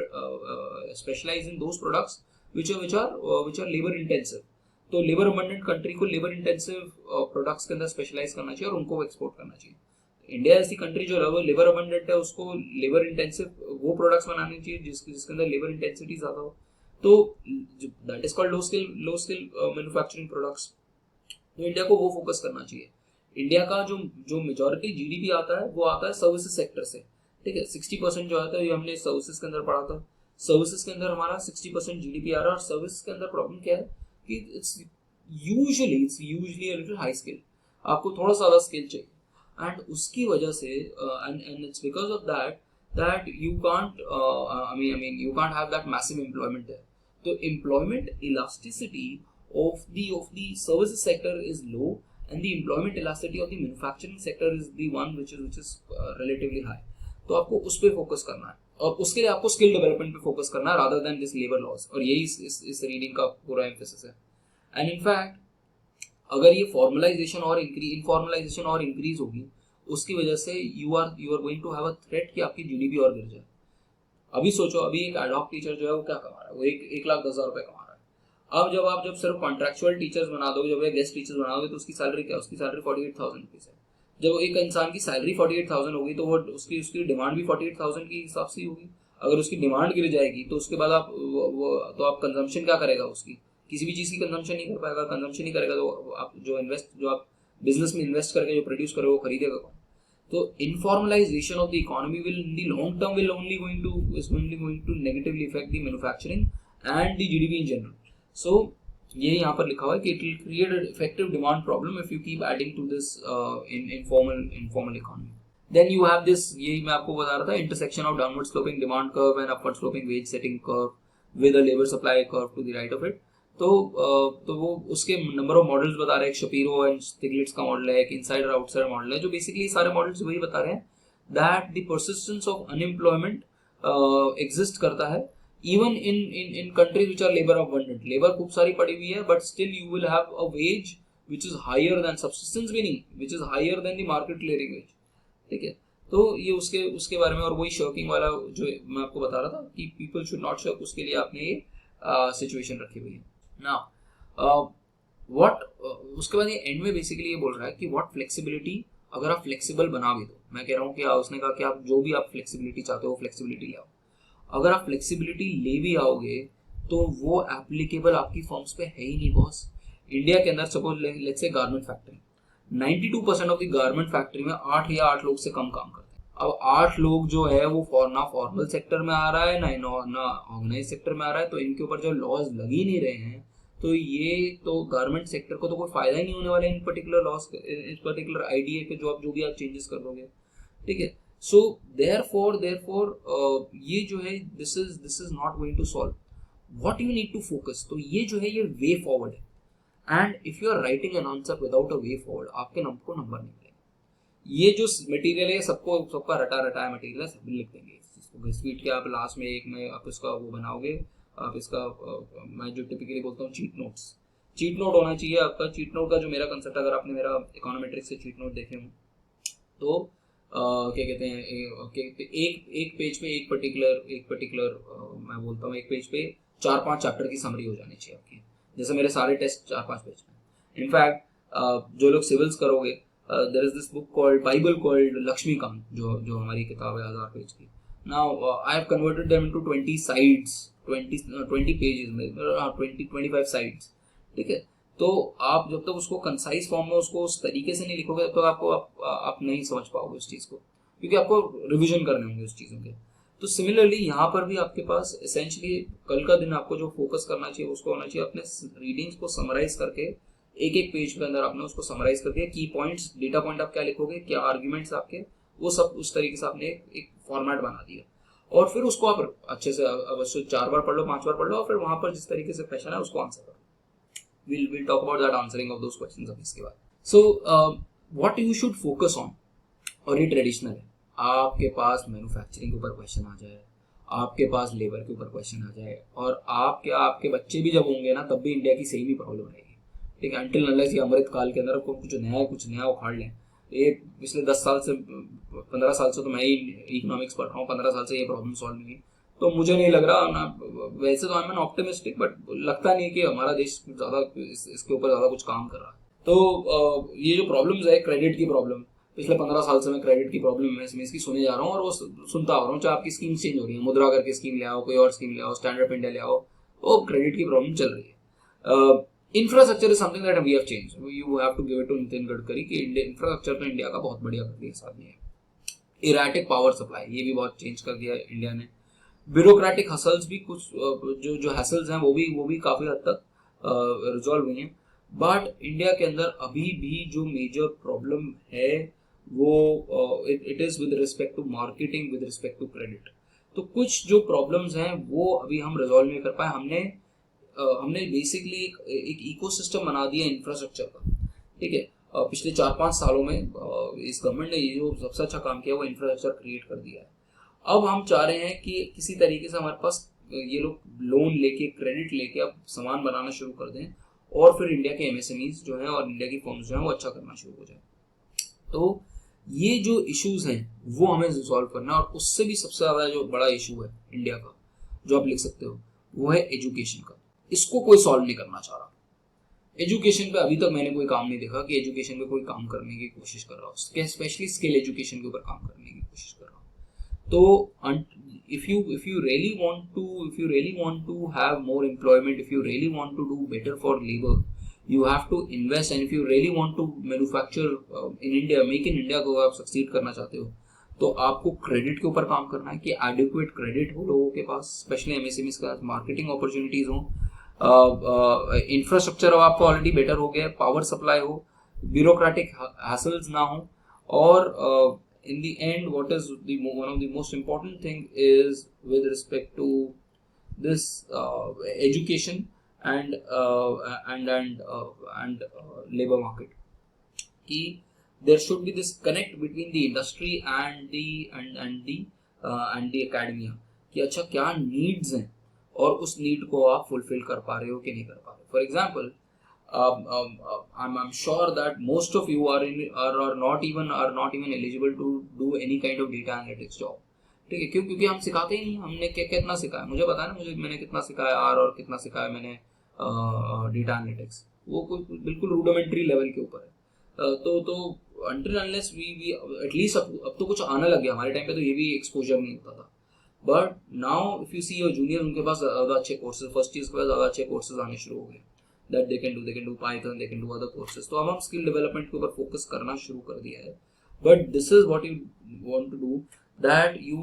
specialize in those products which are labor intensive. तो लेबर अबंडेंट कंट्री को लेबर इंटेंसिव प्रोडक्ट्स के अंदर स्पेशलाइज करना चाहिए और उनको एक्सपोर्ट करना चाहिए. इंडिया ऐसी कंट्री जो लेबर अबंडेंट है उसको लेबर इंटेंसिव वो प्रोडक्ट्स बनाने चाहिए जिसके अंदर लेबर इंटेंसिटी ज्यादा हो. तो that is called low skill manufacturing products. तो इंडिया को वो फोकस करना चाहिए. इंडिया का जो मेजॉरिटी जीडीपी आता है वो आता है सर्विसेज सेक्टर से. ठीक है, 60% जो आता है ये हमने सर्विसेज के अंदर पढ़ा था. सर्विसेज के अंदर हमारा 60% जीडीपी आ रहा है. और सर्विसेज के अंदर प्रॉब्लम क्या है कि it's usually a little high skill. आपको थोड़ा सा ज्यादा स्किल चाहिए, एंड उसकी वजह से and it's because of that you can't you can't have that massive employment there. तो employment elasticity of the services sector is low, and the employment elasticity of the manufacturing sector is the one which is relatively high. तो आपको उस पे focus करना है, और उसके लिए आपको स्किल डेवलपमेंट पे फोकस करना है rather than this labour laws. और यही इस रीडिंग का पूरा एम्फेसिस है. एंड इन फैक्ट अगर ये फॉर्मलाइजेशन और इनफॉर्मलाइजेशन और इंक्रीज होगी, उसकी वजह से you are going to have a threat कि आपकी जीडीपी और गिर जाए। अभी सोचो, अभी एक एडहॉक टीचर जो है वो क्या कमा रहा है, वो 1,10,000 रुपए कमा रहा है। अब जब सिर्फ कॉन्ट्रेक्चुअल टीचर्स बना दोगे, जब गेस्ट टीचर्स बनाओगे, तो उसकी सैलरी क्या है? उसकी सैलरी 48,000 रुपीज है। जब एक इंसान की सैलरी 48,000 होगी तो वो उसकी डिमांड भी 48,000 के हिसाब से ही होगी। अगर उसकी डिमांड गिर जाएगी तो उसके बाद तो आप कंजम्पशन क्या करेगा? उसकी किसी भी चीज़ की कंजम्पशन नहीं कर पाएगा। कंजम्पशन नहीं करेगा तो आप जो आप बिजनेस में इन्वेस्ट करके जो प्रोड्यूस करोगे वो खरीदेगा कौन? तो informalization of the economy will in the long term will only going to negatively affect the manufacturing and the GDP in general. So ये यहाँ पर लिखा हुआ है कि it will create an effective demand problem if you keep adding to this in informal economy. Then you have this, यही मैं आपको बता रहा था, intersection of downward sloping demand curve and upward sloping wage setting curve with a labor supply curve to the right of it. तो वो उसके number of models बता रहे हैं। एक शपीरो एंड स्टिग्लिट्स का मॉडल है, एक इनसाइडर आउटसाइडर मॉडल है, जो बेसिकली सारे मॉडल्स वही बता रहे हैं that the persistence of unemployment exist करता है even in countries which are labour abundant. Labour खूब सारी पड़ी हुई है, but still you will have a wage which is higher than subsistence भी नहीं, which is higher than the market clearing wage. ठीक है, तो ये उसके बारे में। और वही शर्किंग वाला जो मैं आपको बता रहा था कि पीपल शुड नॉट शर्क, उसके लिए आपने ये सिचुएशन रखी हुई है ना। उसके बाद ये एंड में बेसिकली ये बोल रहा है कि व्हाट फ्लेक्सिबिलिटी, अगर आप फ्लेक्सिबल बना भी दो, मैं कह रहा हूँ कि उसने कहा कि आप जो भी आप फ्लेक्सिबिलिटी चाहते हो फ्लेक्सिबिलिटी ले आओ। अगर आप फ्लेक्सिबिलिटी ले भी आओगे तो वो एप्लीकेबल आपकी फॉर्म्स पे है ही नहीं बॉस। इंडिया के अंदर suppose let's say garment factory, 92% of the garment factory में 8 लोग से कम काम करते हैं। अब 8 लोग जो है वो ना फॉर्मल सेक्टर में आ रहा है ना ऑर्गेनाइज सेक्टर में आ रहा है, तो इनके ऊपर जो लॉज लग ही नहीं रहे हैं, तो ये तो गारमेंट सेक्टर को तो कोई फायदा ही नहीं होने वाला इन पर्टिकुलर लॉस, इस पर्टिकुलर आईडीए के जो भी आप चेंजेस कर दोगे। ठीक है, सो देयरफॉर ये जो है this is not going to solve what you need to focus. तो ये जो है ये वे फॉरवर्ड है, and if you are writing an answer without a way forward, आपके को नंबर नहीं मिलेगा। ये जो मटेरियल है सबका रटा मटेरियल है, सब लिख देंगे इसको घसीट के। आप लास्ट में एक में आप इसका वो बनाओगे, आप इसका मैं जो टिपिकली बोलता हूँ चीट नोट होना चाहिए आपका। चीट नोट का जो मेरा कंसेप्ट, अगर आपने मेरा इकोनॉमेट्रिक्स से चीट नोट देखे हों तो क्या कहते हैं, एक पेज पे एक पर्टिकुलर मैं बोलता हूँ एक पेज पे 4-5 चैप्टर की समरी हो जानी चाहिए आपकी। जैसे मेरे सारे टेस्ट 4-5 पेज में। इनफैक्ट जो लोग सिविल्स करोगे, there is this book called bible called Laxmikanth, जो हमारी किताब है 1000 पेज की। Now I have converted them into 20 sides, 20 pages में 25 साइड्स। ठीक है, तो आप जब तक उसको कंसाइज फॉर्म में उसको उस तरीके से नहीं लिखोगे तब तक आप नहीं समझ पाओगे उस चीज़ को, क्योंकि आपको रिविजन करने होंगे उस चीज़ों के। तो सिमिलरली यहाँ पर भी आपके पास एसेंशियली कल का दिन आपको जो फोकस करना चाहिए उसको होना चाहिए अपने रीडिंग्स को समराइज करके, एक पेज के अंदर आपने उसको समराइज कर दिया। की पॉइंट्स, डेटा पॉइंट आप क्या लिखोगे, क्या आर्ग्यूमेंट्स आपके, वो सब उस तरीके से आपने एक फॉर्मेट बना दिया। और फिर उसको आप अच्छे से अवश्य 4 बार पढ़ लो, 5 बार पढ़ लो, और फिर वहां पर जिस तरीके से क्वेश्चन है उसको आंसर करो। we'll talk about that answering of those questions अभी इसके बाद। So what you should focus on, और ये ट्रेडिशनल है, आपके पास मैन्युफैक्चरिंग के ऊपर क्वेश्चन आ जाए, आपके पास लेबर के ऊपर क्वेश्चन आ जाए, और आपके बच्चे भी जब होंगे ना तब भी इंडिया की सेम ही प्रॉब्लम रहेगी। ठीक है, अंटिल अनलेस ये अमृत काल के अंदर आपको कुछ नया उखाड़ लें। ये पिछले 10 साल से 15 साल से तो मैं ही इकोनॉमिक्स पढ़ रहा हूँ, 15 साल से ये प्रॉब्लम सॉल्व नहीं हुई, तो मुझे नहीं लग रहा ना, वैसे तो आई एम ऑप्टिमिस्टिक, बट लगता नहीं कि हमारा देश ज़्यादा इसके ऊपर ज़्यादा कुछ काम कर रहा है। तो ये जो प्रॉब्लम्स है, क्रेडिट की प्रॉब्लम, पिछले 15 साल से मैं क्रेडिट की प्रॉब्लम में इसकी सुने जा रहा हूँ और वो सुनता आ रहा हूँ। चाहे आपकी स्कीम चेंज हो रही है, मुद्रा करके स्कीम ले आओ, कोई और स्कीम ले आओ, स्टैंड अप इंडिया ले आओ, तो क्रेडिट की प्रॉब्लम चल रही है। Infrastructure is something that we have change, you have to give it to Nitin Gadkari कि इंफ्रास्ट्रक्चर तो इंडिया का बहुत बढ़िया कर दिया इस आदमी ने। इराटिक पावर सप्लाई, ये भी बहुत चेंज कर दिया इंडिया ने। ब्यूरोक्रेटिक हसल्स भी कुछ जो हसल्स हैं वो भी काफी हद तक रिजॉल्व हुई हैं, बट इंडिया के अंदर अभी भी जो मेजर प्रॉब्लम है वो it is with respect to marketing, with respect to credit. तो कुछ जो प्रॉब्लम्स हैं वो अभी हम रिजॉल्व नहीं कर पाए। हमने बेसिकली एक इकोसिस्टम बना दिया इंफ्रास्ट्रक्चर का। ठीक है, पिछले 4-5 सालों में इस गवर्नमेंट ने ये जो सबसे अच्छा काम किया वो इंफ्रास्ट्रक्चर क्रिएट कर दिया है। अब हम चाह रहे हैं कि किसी तरीके से हमारे पास ये लोग लोन लेके, क्रेडिट लेके अब सामान बनाना शुरू कर दें और फिर इंडिया के एमएसएमईज जो है और इंडिया की फर्म्स जो है वो अच्छा करना शुरू हो जाए। तो ये जो इश्यूज हैं वो हमें सॉल्व करना है, और उससे भी सबसे ज्यादा जो बड़ा इशू है इंडिया का जो आप लिख सकते हो वो है एजुकेशन का। इसको कोई सॉल्व नहीं करना चाह रहा। एजुकेशन पे अभी तक मैंने कोई काम नहीं देखा कि एजुकेशन पे कोई काम करने की कोशिश कर रहा हो, स्पेशली स्किल एजुकेशन के ऊपर काम करने की कोशिश कर रहा हो। तो if you really want to have more employment, if you really want to do better for labor, you have to invest, and if you really want to manufacture in India, make in India को आप succeed करना चाहते हो तो आपको credit के ऊपर काम करना है कि एडिक्वेट क्रेडिट हो लोगों के पास, स्पेशली एमएसएमईज का, मार्केटिंग अपॉर्चुनिटीज हो, इंफ्रास्ट्रक्चर अब आपको ऑलरेडी बेटर हो गया, पावर सप्लाई हो, ब्यूरोक्रेटिक हैसल्स ना हो, और in the end what is one of the most important thing is with respect to this education and labor market, कि there should be this connect between the industry and the academia, कि अच्छा क्या needs हैं और उस need को आप fulfil कर पा रहे हो कि नहीं कर पा रहे हो। For example, I'm sure that most of you are not even eligible to do any kind of data analytics job, ठीक है? क्यों? क्योंकि हम सिखाते ही नहीं। हमने कितना सिखाया, मुझे पता है ना, मैंने कितना सिखाया आर और कितना सिखाया मैंने डेटा एनालिटिक्स, वो कोई बिल्कुल रूडिमेंट्री लेवल के ऊपर है। तो until unless we एटलीस्ट अब तो कुछ आने लग गया। हमारे टाइम पे तो ये भी एक्सपोजर नहीं होता था, but now if you see your junior, उनके पास ज़्यादा अच्छे कोर्सेज, फर्स्ट ईयर के पास ज़्यादा अच्छे कोर्सेज आने शुरू हो गए, that they can do Python, they can do other courses। तो अब हम स्किल डेवलपमेंट के ऊपर फोकस करना शुरू कर दिया है। But this is what you want to do, that you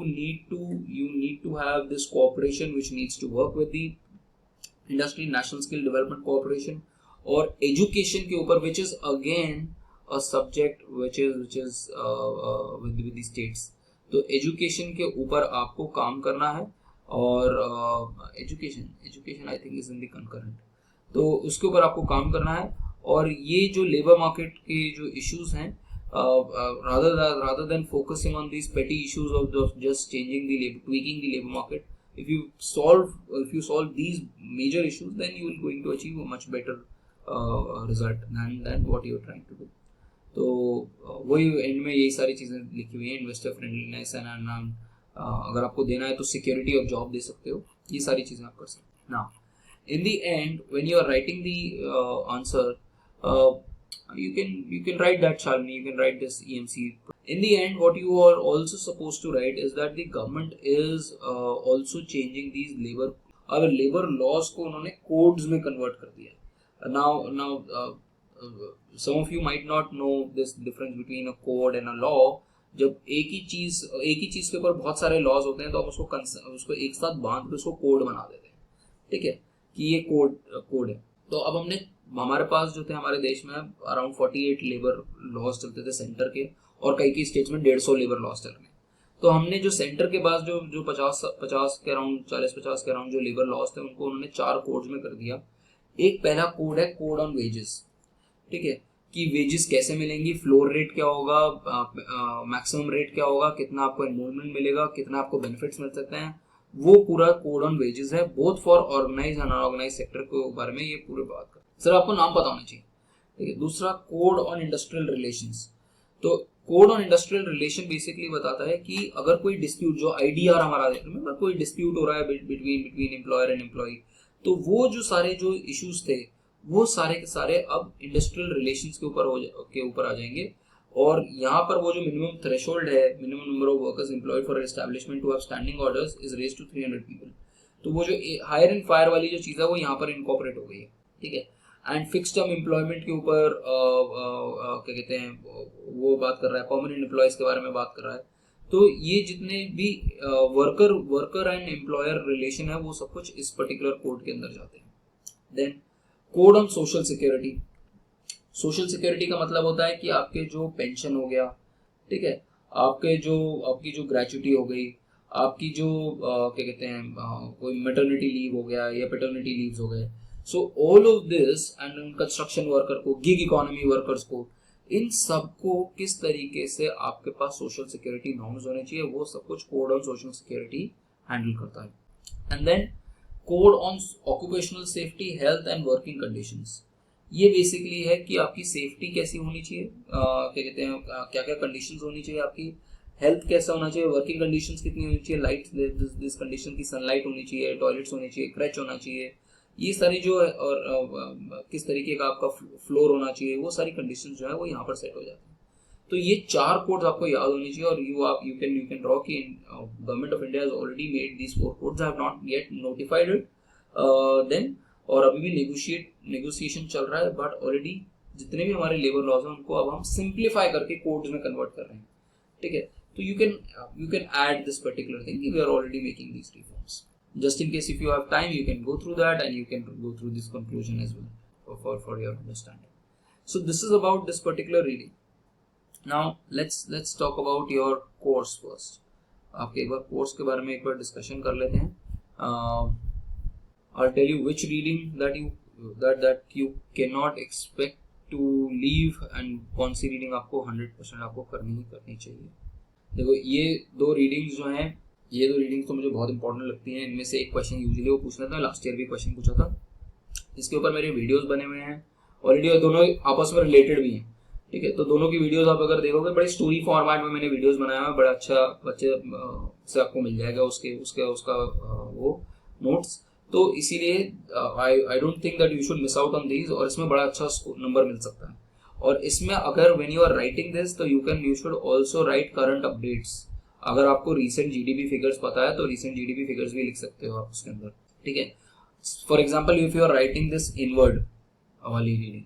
need to have this cooperation which needs to work with the industry, national skill development cooperation, और education के ऊपर, which is again a subject which is with the states। तो education के ऊपर आपको काम करना है, और education I think is in the concurrent, तो उसके ऊपर आपको काम करना है। और ये जो लेबर मार्केट के जो इश्यूज हैं, rather than focusing on these petty issues of just tweaking the labor market, if you solve these major issues, then you will going to achieve a much better result than what you are trying to do। तो वही and में यही सारी चीज़ें लिखी हुई हैं, investor friendliness and अगर आपको देना है तो सिक्योरिटी ऑफ जॉब दे सकते हो, ये सारी चीज़ें आप कर सकते हो। Now in the end, when you are writing the answer, you can write that, Shalini, you can write this EMC. In the end, what you are also supposed to write is that the government is also changing these labor laws को उन्होंने codes में convert कर दिया। Now some of you might not know this difference between a code and a law। जब एक ही चीज के ऊपर बहुत सारे लॉज होते हैं तो हम उसको एक साथ बांध के उसको कोड बना देते हैं, ठीक है, कि ये कोड है। तो अब हमारे पास जो थे हमारे देश में अराउंड 48 लेबर लॉज चलते थे सेंटर के, और कई स्टेट्स में 150 लेबर लॉज चल रहे हैं। तो हमने जो सेंटर के पास जो 50 के अराउंड, 40-50 के अराउंड जो लेबर लॉज थे, उनको उन्होंने 4 कोड्स में कर दिया। एक पहला कोड है कोड ऑन वेजेस, ठीक है, कि वेजेस कैसे मिलेंगी, फ्लोर रेट क्या होगा, मैक्सिमम रेट क्या होगा, कितना आपको एनरोलमेंट मिलेगा, कितना आपको बेनिफिट्स मिल सकते हैं, वो पूरा कोड ऑन वेजेस है, both for organise and unorganise sector के बारे में ये पूरे बात कर। सर आपको नाम पता होना चाहिए, ठीक है। दूसरा कोड ऑन इंडस्ट्रियल रिलेशंस। तो code on industrial relation basically बताता है कि अगर कोई डिस्प्यूट, जो आईडीआर हमारा अगर कोई डिस्प्यूट हो रहा है बिटवीन एम्प्लॉयर एंड एम्प्लॉय, तो वो जो सारे जो इश्यूज थे वो सारे के सारे अब इंडस्ट्रियल रिलेशंस के ऊपर आ जाएंगे। और यहाँ पर वो जो मिनिमम थ्रेशोल्ड है, minimum number of workers employed for establishment to have standing orders is raised to 300 people. तो वो जो हायर एंड फायर वाली जो चीज़ है वो यहाँ पर इनकॉर्पोरेट हो गई है, ठीक है। एंड फिक्स टर्म एम्प्लॉयमेंट के ऊपर क्या कहते हैं वो बात कर रहा है, परमानेंट एम्प्लॉयज के बारे में बात कर रहा है। तो ये जितने भी वर्कर एंड एम्प्लॉयर रिलेशन है वो सब कुछ इस पर्टिकुलर कोड के अंदर जाते हैं। Then code on social security. Social security का मतलब होता है कि आपके जो पेंशन हो गया, ठीक है, आपकी जो ग्रेचुटी हो गई, आपकी जो क्या कहते हैं कोई मैटरनिटी लीव हो गया या पैटर्निटी लीव्स हो गए, so all of this and construction worker को, गिग इकोनॉमी वर्कर्स को, इन सबको किस तरीके से आपके पास सोशल सिक्योरिटी नॉर्म्स होने चाहिए, वो सब कुछ code on social security handle करता है। And then code on occupational safety, health and working conditions. ये बेसिकली है कि आपकी सेफ्टी कैसी होनी चाहिए, क्या कहते हैं, क्या क्या कंडीशंस होनी चाहिए, आपकी हेल्थ कैसा होना चाहिए, वर्किंग कंडीशंस कितनी होनी चाहिए, लाइट दिस कंडीशन की सनलाइट होनी चाहिए, टॉयलेट्स होने चाहिए, क्रच होना चाहिए, ये सारी जो है, और किस तरीके का आपका फ्लोर होना चाहिए, वो सारी कंडीशंस जो है वो यहाँ पर सेट हो जाती है। तो ये 4 कोड्स आपको याद होनी चाहिए, और यू कैन ड्रॉ कि government of India has already made these 4 codes, I have not yet notified it then, और अभी भी नेगोशिएशन चल रहा है, बट ऑलरेडी जितने भी हमारे लेबर लॉज हैं उनको अब हम सिंप्लीफाई करके कोड्स में कन्वर्ट कर रहे हैं, ठीक है। तो you can add this particular thing, we are already making these reforms, just in case if you have time you can go through that and you can go through this conclusion as well for your understanding. So this is about this particular reading. Now let's talk about your course first. आपके एक बार course के बारे में एक बार discussion कर लेते हैं. I'll tell you which reading that you cannot expect to leave and कौन सी रीडिंग आपको 100% आपको करनी चाहिए. देखो ये दो रीडिंग्स जो हैं, ये दो रीडिंग्स तो मुझे बहुत इंपॉर्टेंट लगती हैं. इनमें से एक क्वेश्चन यूजुअली वो पूछना था, लास्ट ईयर भी क्वेश्चन पूछा था, इसके ऊपर मेरे वीडियोस बने हुए हैं ऑलरेडी, और दोनों आपस में रिलेटेड भी हैं, ठीक है. तो दोनों की वीडियोस आप अगर देखोगे, बड़े स्टोरी फॉर्मेट में मैंने वीडियोस बनाया हुआ है, बड़ा अच्छा बच्चे से आपको मिल जाएगा उसका वो नोट्स. तो इसीलिए I don't think that you should miss out on these, और इसमें बड़ा अच्छा नंबर मिल सकता है. और इसमें अगर when you are writing this, तो you should also write current updates. अगर आपको रीसेंट जीडीपी फिगर्स पता है तो रीसेंट जीडीपी फिगर्स भी लिख सकते हो आप उसके अंदर, ठीक है. For example if you are writing this inward वाली reading,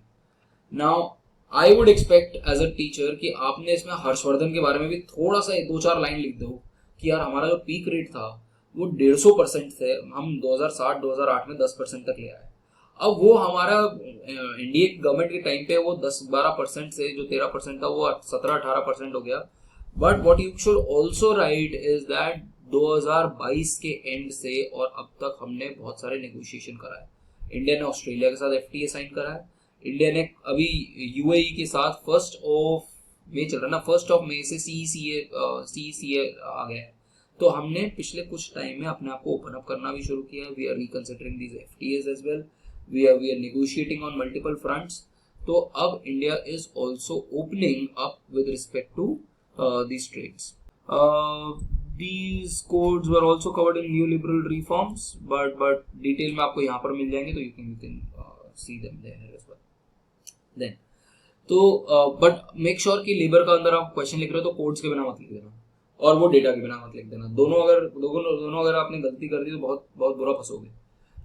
now I would expect as a teacher कि आपने इसमें हर्षवर्धन के बारे में भी थोड़ा सा 2-4 लाइन लिख दो कि यार हमारा जो पीक रेट था वो 150% से हम 2007-2008 में 10% तक ले आए. अब वो हमारा इंडिया गवर्नमेंट के टाइम पे वो 10-12% से जो 13% था वो 17-18% हो गया. But what you should also right is that 2022 के एंड से और अब तक हमने बहुत सारे नेगोशिएशन करा है. इंडिया ने ऑस्ट्रेलिया के साथ FTA साइन करा है. इंडिया ने अभी UAE के साथ 1 मई चल रहा है ना, 1 मई से CECA आ गया है. तो हमने पिछले कुछ टाइम में अपने आप को ओपन अप करना भी शुरू किया है. We are reconsidering these FTAs as well. We are negotiating on multiple fronts. तो अब India is also opening up with respect to these trades. These codes were also covered in neoliberal reforms, but detail में आपको यहाँ पर मिल जाएंगे, तो you can see them there as well. Then तो but make sure कि labour का अंदर आप क्वेश्चन लिख रहे हो तो कोड्स के बिना मत लिख देना, और वो डेटा के बिना मत लिख देना. दोनों अगर आपने गलती कर दी तो बहुत बहुत बुरा फंसोगे,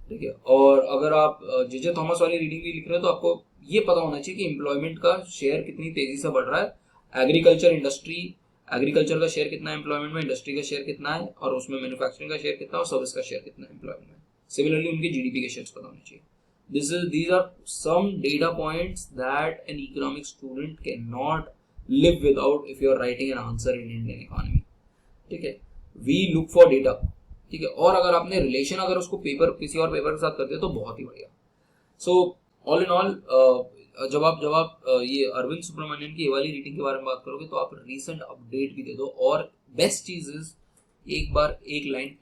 ठीक है. और अगर आप जे थॉमस वाली रीडिंग भी लिख रहे हो तो आपको ये पता होना चाहिए कि एम्प्लॉयमेंट का शेयर कितनी तेजी से बढ़ रहा है. एग्रीकल्चर का शेयर कितना है एम्प्लॉयमेंट में, इंडस्ट्री का शेयर कितना है, और उसमें मैन्युफैक्चरिंग का शेयर कितना है, और सर्विस का शेयर कितना है एम्प्लॉयमेंट में. सिमिलरली उनके जीडीपी के शेयर्स पता होने चाहिए. These are some data points that an economic student cannot live without if you are writing an answer in Indian economy, ठीक है. We look for data, ठीक है. और अगर आपने रिलेशन अगर उसको किसी और पेपर के साथ करते हो तो बहुत ही बढ़िया. सो ऑल इन ऑल जब आप ये अरविंद सुब्रमण्यन की ये वाली रीडिंग के बारे में बात करोगे तो आप रीसेंट अपडेट भी दे दो. और बेस्ट चीज इज एक लाइन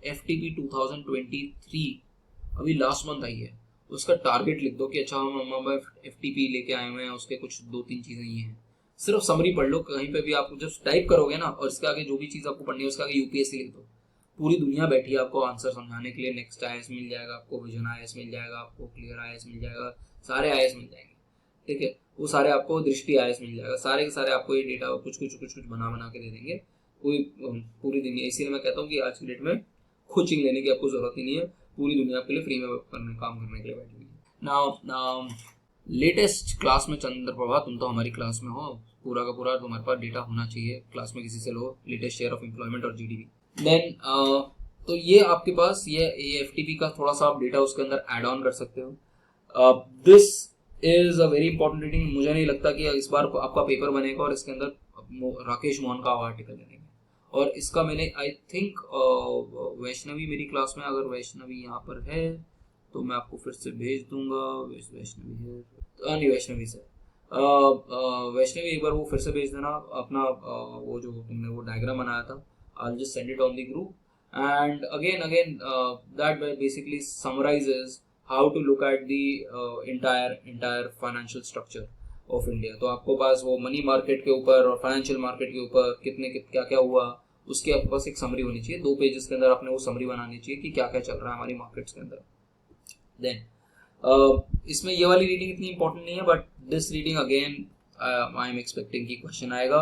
FTP 2023 अभी लास्ट मंथ आई है, उसका टारगेट लिख दो कि अच्छा हम FTP लेके आए हुए हैं, उसके कुछ 2-3 चीजें ये हैं. सिर्फ समरी पढ़ लो. कहीं पे भी आप जब टाइप करोगे ना, और इसके आगे जो भी चीज आपको पढ़नी है उसके आगे UPSC लिख दो. पूरी दुनिया बैठी है आपको आंसर समझाने के लिए. नेक्स्ट IAS मिल जाएगा आपको, विजन IAS मिल जाएगा आपको, क्लियर IAS मिल जाएगा, सारे IAS मिल जाएंगे, ठीक है. वो सारे आपको दृष्टि IAS मिल जाएगा. सारे के सारे आपको ये डेटा कुछ बना के दे देंगे पूरी दुनिया. इसीलिए मैं कहता हूँ कि आज की डेट में कोचिंग लेने की आपको जरूरत ही नहीं है. पूरी दुनिया आपके लिए फ्री में काम करने के लिए बैठी हुई है. नाउ लेटेस्ट क्लास में चंद्र प्रभा, तुम तो हमारी क्लास में हो, पूरा का पूरा तुम्हारे पास डेटा होना चाहिए. क्लास में किसी से लो लेटेस्ट शेयर ऑफ एम्प्लॉयमेंट और GDP. देन तो ये आपके पास ये FTP का थोड़ा सा आप डेटा उसके अंदर ऐड ऑन कर सकते हो. This is a very important reading. मुझे नहीं लगता कि इस बार आपका पेपर बनेगा और इसके अंदर राकेश मोहन का आर्टिकल लेंगे. और इसका मैंने आई थिंक वैष्णवी मेरी क्लास में, अगर वैष्णवी यहाँ पर है तो मैं आपको फिर से भेज दूंगा. वैष्णवी है, नहीं वैष्णवी से वैष्णवी एक बार वो फिर से भेज देना अपना वो जो तुमने वो डायग्राम बनाया था. I'll just send it on the group, and again that basically summarizes how to look at the entire financial structure of India. तो आपको पास वो मनी मार्केट के ऊपर और फाइनेंशियल मार्केट के ऊपर क्या क्या हुआ, उसकी आपके पास एक समरी होनी चाहिए। 2 पेजेस के अंदर आपने वो समरी बनानी चाहिए कि क्या क्या चल रहा है हमारी मार्केट्स के अंदर। देन इसमें ये वाली रीडिंग इतनी इंपॉर्टेंट नहीं है, but this reading again I am expecting कि क्वेश्चन आएगा।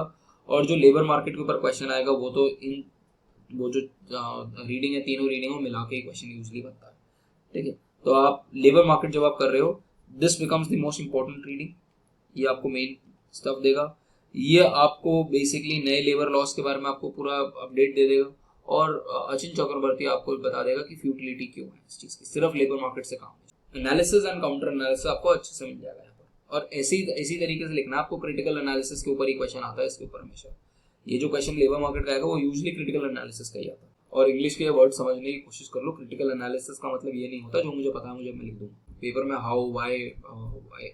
और जो लेबर मार्केट के ऊपर क्वेश्चन आएगा वो तो वो जो रीडिंग है, तीनों रीडिंग मिला के क्वेश्चन यूजली बनता है। ठीक है, तो आप लेबर मार्केट जब आप कर रहे हो, this becomes the most important reading. ये आपको मेन स्टफ देगा। ये आपको बेसिकली नए लेबर लॉस के बारे में आपको पूरा अपडेट दे देगा। और अचिन चक्रवर्ती आपको बता देगा कि फ्यूटिलिटी क्यों है इस चीज की, सिर्फ लेबर मार्केट से काम है। एनालिसिस एंड काउंटर एनालिसिस आपको अच्छे से मिल जाएगा यहाँ पर। और इसी तरीके से लिखना, आपको क्रिटिकल एनालिसिस के ऊपर ही क्वेश्चन आता है इसके ऊपर हमेशा। ये जो क्वेश्चन लेबर मार्केट का आएगा वो यूजली क्रिटिकल एनालिसिस का ही आता है। और इंग्लिश के वर्ड समझने की कोशिश कर लो। क्रिटिकल एनालिसिस का मतलब ये नहीं होता जो मुझे पता है मुझे मैं लिख दूँ पेपर में, how, why,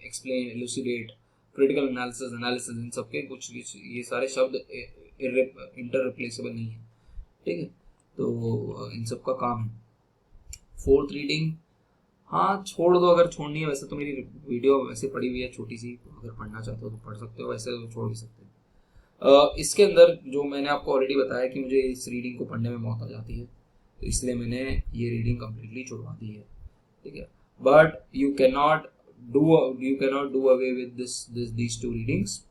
explain, elucidate, critical analysis इन सबके कुछ ये सारे शब्द इंटर रिप्लेसेबल नहीं है। ठीक है, तो इन सब का काम है। 4th रीडिंग हाँ छोड़ दो, अगर छोड़नी है। वैसे तो मेरी वीडियो वैसे पड़ी हुई है छोटी सी, अगर पढ़ना चाहते हो तो पढ़ सकते हो, वैसे तो छोड़ भी सकते हो। इसके अंदर जो मैंने आपको ऑलरेडी बताया कि मुझे इस रीडिंग को पढ़ने में मौत आ जाती है, तो इसलिए मैंने ये रीडिंग कम्प्लीटली छुड़वा दी है। ठीक है, but you can not do away with these 2 readings.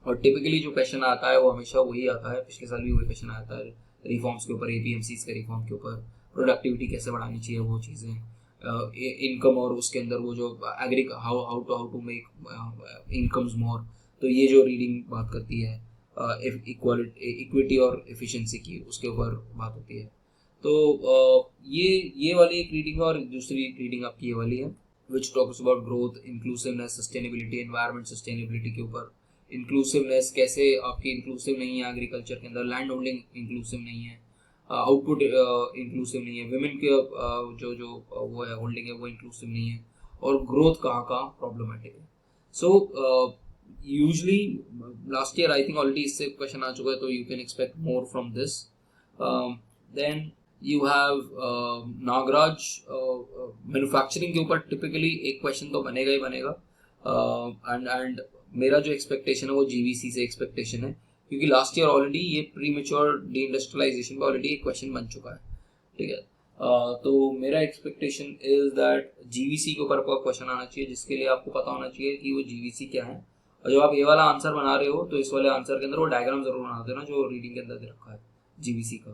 और टिपिकली जो क्वेश्चन आता है वो हमेशा वही आता है, पिछले साल भी वही क्वेश्चन आता है रिफॉर्म्स के ऊपर, एपीएमसीज के रिफॉर्म के ऊपर, प्रोडक्टिविटी कैसे बढ़ानी चाहिए, वो चीज़ें, इनकम, और उसके अंदर वो जो हाउ टू मेक इनकम्स मोर। तो ये जो रीडिंग बात करती है इक्विटी और एफिशिएंसी की, उसके ऊपर बात होती है। तो ये वाली एक रीडिंग है। और दूसरी रीडिंग आपकी ये वाली है which talks about growth, inclusiveness, sustainability, environment sustainability के ऊपर। इंक्लूसिवनेस कैसे आपकी इंक्लूसिव नहीं है एग्रीकल्चर के अंदर, लैंड होल्डिंग इंक्लूसिव नहीं है, आउटपुट इंक्लूसिव नहीं है, विमेन के जो वो है होल्डिंग है वो इंक्लूसिव नहीं है, और ग्रोथ कहाँ कहाँ प्रॉब्लमेटिक है। So usually last year I think already इससे क्वेश्चन आ चुका है, तो you can expect more from this. Then you have Nagaraj, manufacturing के ऊपर टिपिकली एक क्वेश्चन तो बनेगा ही बनेगा। एंड मेरा जो एक्सपेक्टेशन है वो जीवीसी से एक्सपेक्टेशन है, क्योंकि लास्ट ईयर ऑलरेडी ये प्री मेच्योर डी इंडस्ट्रियलाइजेशन का ऑलरेडी एक क्वेश्चन बन चुका है। ठीक है, तो मेरा एक्सपेक्टेशन इज दैट जीवीसी के ऊपर आपका क्वेश्चन आना चाहिए, जिसके लिए आपको पता होना चाहिए कि वो जीवीसी क्या है। और जब आप ये वाला आंसर बना रहे हो तो इस वाले आंसर के अंदर वो डायग्राम जरूर बना देना जो रीडिंग के अंदर दे रखा है जीवीसी का,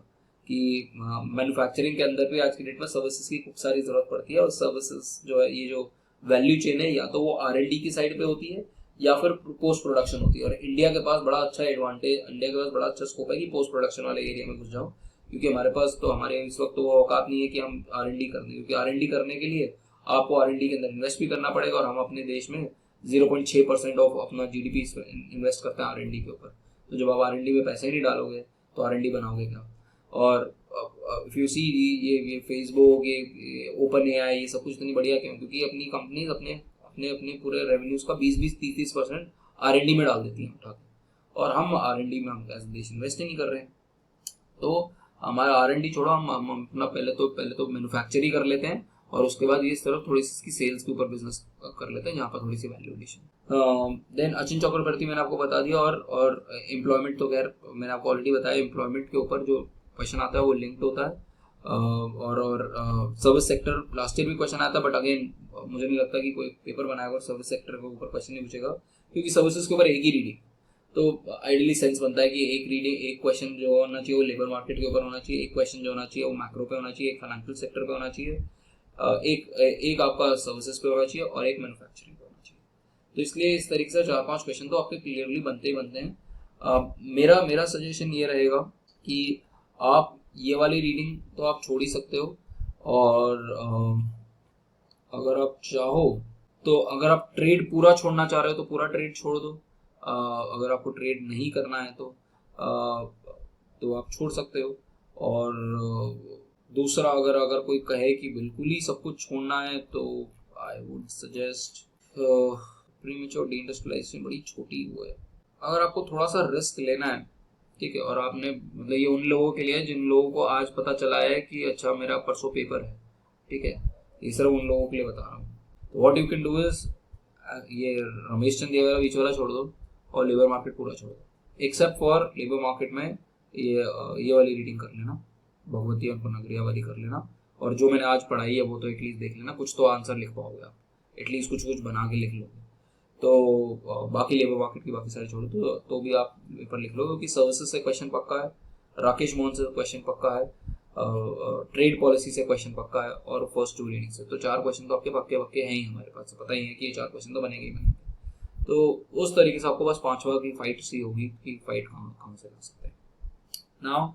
कि मैन्युफैक्चरिंग के अंदर भी आज की डेट में सर्विसेज की खूब सारी जरूरत पड़ती है। और सर्विसेज जो है, ये जो वैल्यू चेन है, या तो वो R&D की साइड पे होती है या फिर पोस्ट प्रोडक्शन होती है। और इंडिया के पास बड़ा अच्छा एडवांटेज, इंडिया के पास बड़ा अच्छा स्कोप है कि पोस्ट प्रोडक्शन वाले एरिया में घुस जाओ, क्योंकि हमारे पास तो हमारे इस वक्त तो वो औकात नहीं है कि हम R&D कर दें, क्योंकि R&D करने के लिए आपको R&D के अंदर इन्वेस्ट भी करना पड़ेगा। और हम अपने देश में 0.6% ऑफ अपना GDP इन्वेस्ट करते हैं R&D के ऊपर। तो जब आप R&D में पैसे ही नहीं डालोगे तो R&D बनाओगे क्या? और इफ यू सी ये फेसबुक, ये ओपन AI, ये सब कुछ इतनी बढ़िया क्यों? क्योंकि अपनी कंपनीज अपने पूरे रेवेन्यूज का 20-30% R&D में डाल देती हैं उठा के, और हम R&D में हम एज देश इन्वेस्ट ही नहीं कर रहे हैं। तो हमारा R&D छोड़ो, हम अपना पहले तो मैन्युफैक्चर ही कर लेते हैं, और उसके बाद ये इस तरह थोड़ी सी इसकी सेल्स के ऊपर बिजनेस कर लेते हैं, जहाँ पर थोड़ी सी वैल्यू एडिशन। देन अचिन चक्रवर्ती मैंने आपको बता दिया। और एम्प्लॉयमेंट तो खैर मैंने आपको ऑलरेडी बताया, एम्प्लॉयमेंट के ऊपर जो क्वेश्चन आता है वो लिंक्ड होता है। और सर्विस सेक्टर लास्ट ईयर भी क्वेश्चन आया था, बट अगेन मुझे नहीं लगता कि कोई पेपर बनाएगा और सर्विस सेक्टर के ऊपर क्वेश्चन नहीं पूछेगा, क्योंकि सर्विसेज के ऊपर एक ही रीडिंग। तो आइडियली सेंस बनता है कि एक रीडिंग, एक क्वेश्चन जो होना चाहिए वो लेबर मार्केट के ऊपर होना चाहिए, एक क्वेश्चन जो होना चाहिए वो मैक्रो पे होना चाहिए, एक फाइनेंशियल सेक्टर पे होना चाहिए, एक आपका सर्विसेज पे होना चाहिए, और एक मैन्युफैक्चरिंग पे होना चाहिए। तो इसलिए इस तरीके से 4-5 क्वेश्चन तो आपके क्लियरली बनते ही बनते हैं। मेरा सजेशन ये रहेगा कि आप ये वाली रीडिंग तो आप छोड़ ही सकते हो, और अगर आप चाहो तो, अगर आप ट्रेड पूरा छोड़ना चाह रहे हो तो पूरा ट्रेड छोड़ दो। अगर आपको ट्रेड नहीं करना है तो आप छोड़ सकते हो। और दूसरा, अगर कोई कहे कि बिल्कुल ही सब कुछ छोड़ना है, तो I would suggest premature D-industrialisation बड़ी छोटी वो है। अगर आपको थोड़ा सा रिस्क लेना है, ठीक है, और आपने मतलब ये उन लोगों के लिए जिन लोगों को आज पता चला है कि अच्छा मेरा परसों पेपर है, ठीक है, ये सिर्फ उन लोगों के लिए बता रहा हूँ। तो what you can do is ये रमेश चंद वाला बीच वाला छोड़ दो और लेबर मार्केट पूरा छोड़ दो, एक्सेप्ट फॉर लेबर मार्केट में ये वाली रीडिंग कर लेना, भगवती और नगरिया वाली कर लेना, और जो मैंने आज पढ़ाई है वो तो एटलीस्ट देख लेना, कुछ तो आंसर लिख पाओगे आप, एटलीस्ट कुछ बना के लिख लोगे। तो बाकी लेबर मार्केट की बाकी सारी छोड़ो तो भी आप पेपर लिख लो, क्योंकि सर्विसेज से क्वेश्चन पक्का है, राकेश मोहन से क्वेश्चन पक्का है, ट्रेड पॉलिसी से क्वेश्चन पक्का है, और फर्स्ट 2 रीडिंग से। तो 4 क्वेश्चन तो आपके पक्के हैं ही हमारे पास, पता ही है कि ये 4 क्वेश्चन तो बनेंगे ही बनेंगे। तो उस तरीके से आपको बस 5वां की फाइट सी होगी कि फाइट कहाँ से ला सकते हैं। Now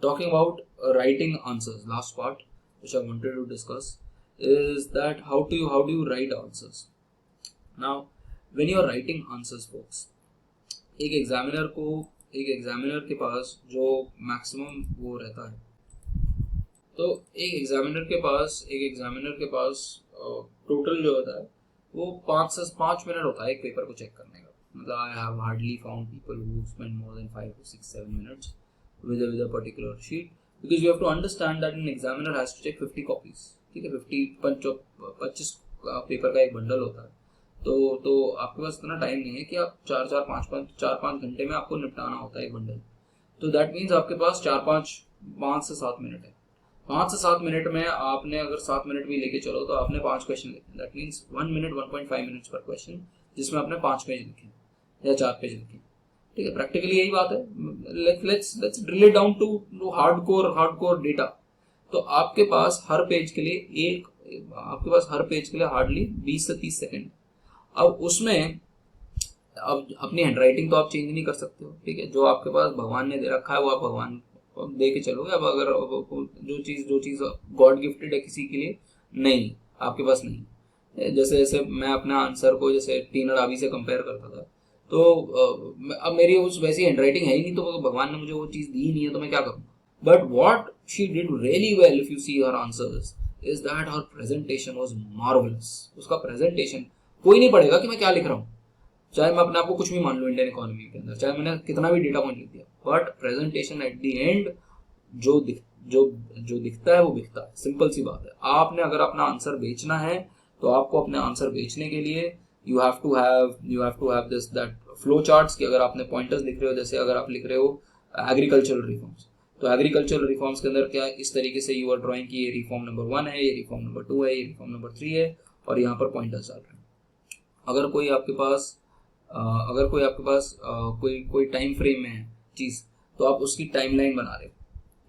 talking about writing answers, last part which I wanted to discuss is that how do you write answers. Now when you are writing answers folks, एक एग्जामिनर के पास जो मैक्सिमम वो रहता है, तो एक एग्जामिनर के पास टोटल जो होता है वो 5 से 5 मिनट होता है एक पेपर को चेक करने का। मतलब I have hardly found people who spend more than 5 to 6 7 minutes with a particular sheet, because you have to understand that an examiner has to check 50 copies, ठीक है, 25 पेपर का एक बंडल होता है। तो आपके पास इतना टाइम नहीं है कि आप 4-5 घंटे में आपको निपटाना होता है एक बंडल। तो दैट मीन्स आपके पास 5 से 7 मिनट है। 5 से 7 मिनट में आपने अगर 7 मिनट भी लेके चलो तो आपने 5 क्वेश्चन लिखे, दैट मीन्स 1 मिनट 1.5 मिनट्स पर क्वेश्चन, जिसमें आपने 5 पेज लिखे या 4 पेज लिखे, ठीक है। प्रैक्टिकली यही बात है। Let's drill it down to hardcore data. तो आपके पास हर पेज के लिए हार्डली 20 से 30 सेकंड। अब उसमें अब अपनी हैंडराइटिंग तो आप चेंज नहीं कर सकते हो, ठीक है। जो आपके पास भगवान ने दे रखा है वो आप भगवान को दे के चलोगे। अब अगर जो चीज गॉड गिफ्टेड है किसी के लिए, नहीं आपके पास नहीं। जैसे मैं अपने आंसर को जैसे टीना रावी से कंपेयर करता था, तो अब मेरी उस वैसी हैंडराइटिंग है ही नहीं, तो भगवान ने मुझे वो चीज दी नहीं है, तो मैं क्या करूँ। But what she did really well if you see her answers is that her presentation was marvellous. उसका प्रेजेंटेशन कोई नहीं पढ़ेगा कि मैं क्या लिख रहा हूँ, चाहे मैं अपने आप को कुछ भी मान लूँ इंडियन इकोनॉमी के अंदर, चाहे मैंने कितना भी डेटा पॉइंट लिख दिया, but presentation at the end जो दिखता है वो बिकता है। सिंपल सी बात है। आपने अगर अपना आंसर बेचना है तो आपको अपने आंसर बेचने के लिए you have to have this that flow charts, कि अगर आपने पॉइंटर्स लिख रहे हो, जैसे अगर आप लिख रहे हो एग्रीकल्चरल रिफॉर्म्स, तो एग्रीकल्चरल रिफॉर्म्स के अंदर क्या इस तरीके से यू आर ड्राइंग कि ये रिफॉर्म नंबर 1 है, ये रिफॉर्म नंबर 2 है, ये रिफॉर्म नंबर 3 है, और यहाँ पर पॉइंटर्स डाल रहे हैं। अगर कोई आपके पास कोई टाइम फ्रेम में है चीज, तो आप उसकी टाइमलाइन बना रहे हो,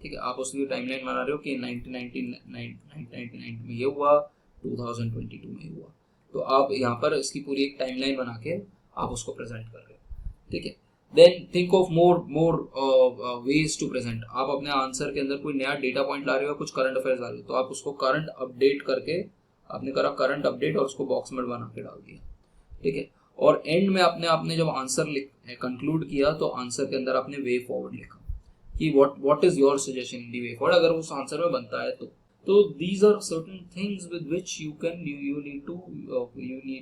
ठीक है। आप उसकी टाइमलाइन बना रहे हो कि 1999 में ये हुआ, 2022 में हुआ, तो आप यहाँ पर इसकी पूरी एक टाइमलाइन बना के आप उसको प्रेजेंट कर रहे हो, ठीक है। Then think of more ways to present. आप अपने आंसर के अंदर कोई नया डेटा पॉइंट ला रहे हो, कुछ करंट अफेयर्स ला रहे हो, तो आप उसको करंट अपडेट करके आपने करा करंट अपडेट और उसको बॉक्स में बना के डाल दिया, ठीक है। और एंड में आपने जब आंसर कंक्लूड किया तो आंसर के अंदर आपने वे फॉरवर्ड लिखा कि what is your suggestion in the way forward, अगर उस आंसर में बनता है तो। So these are certain things with which you need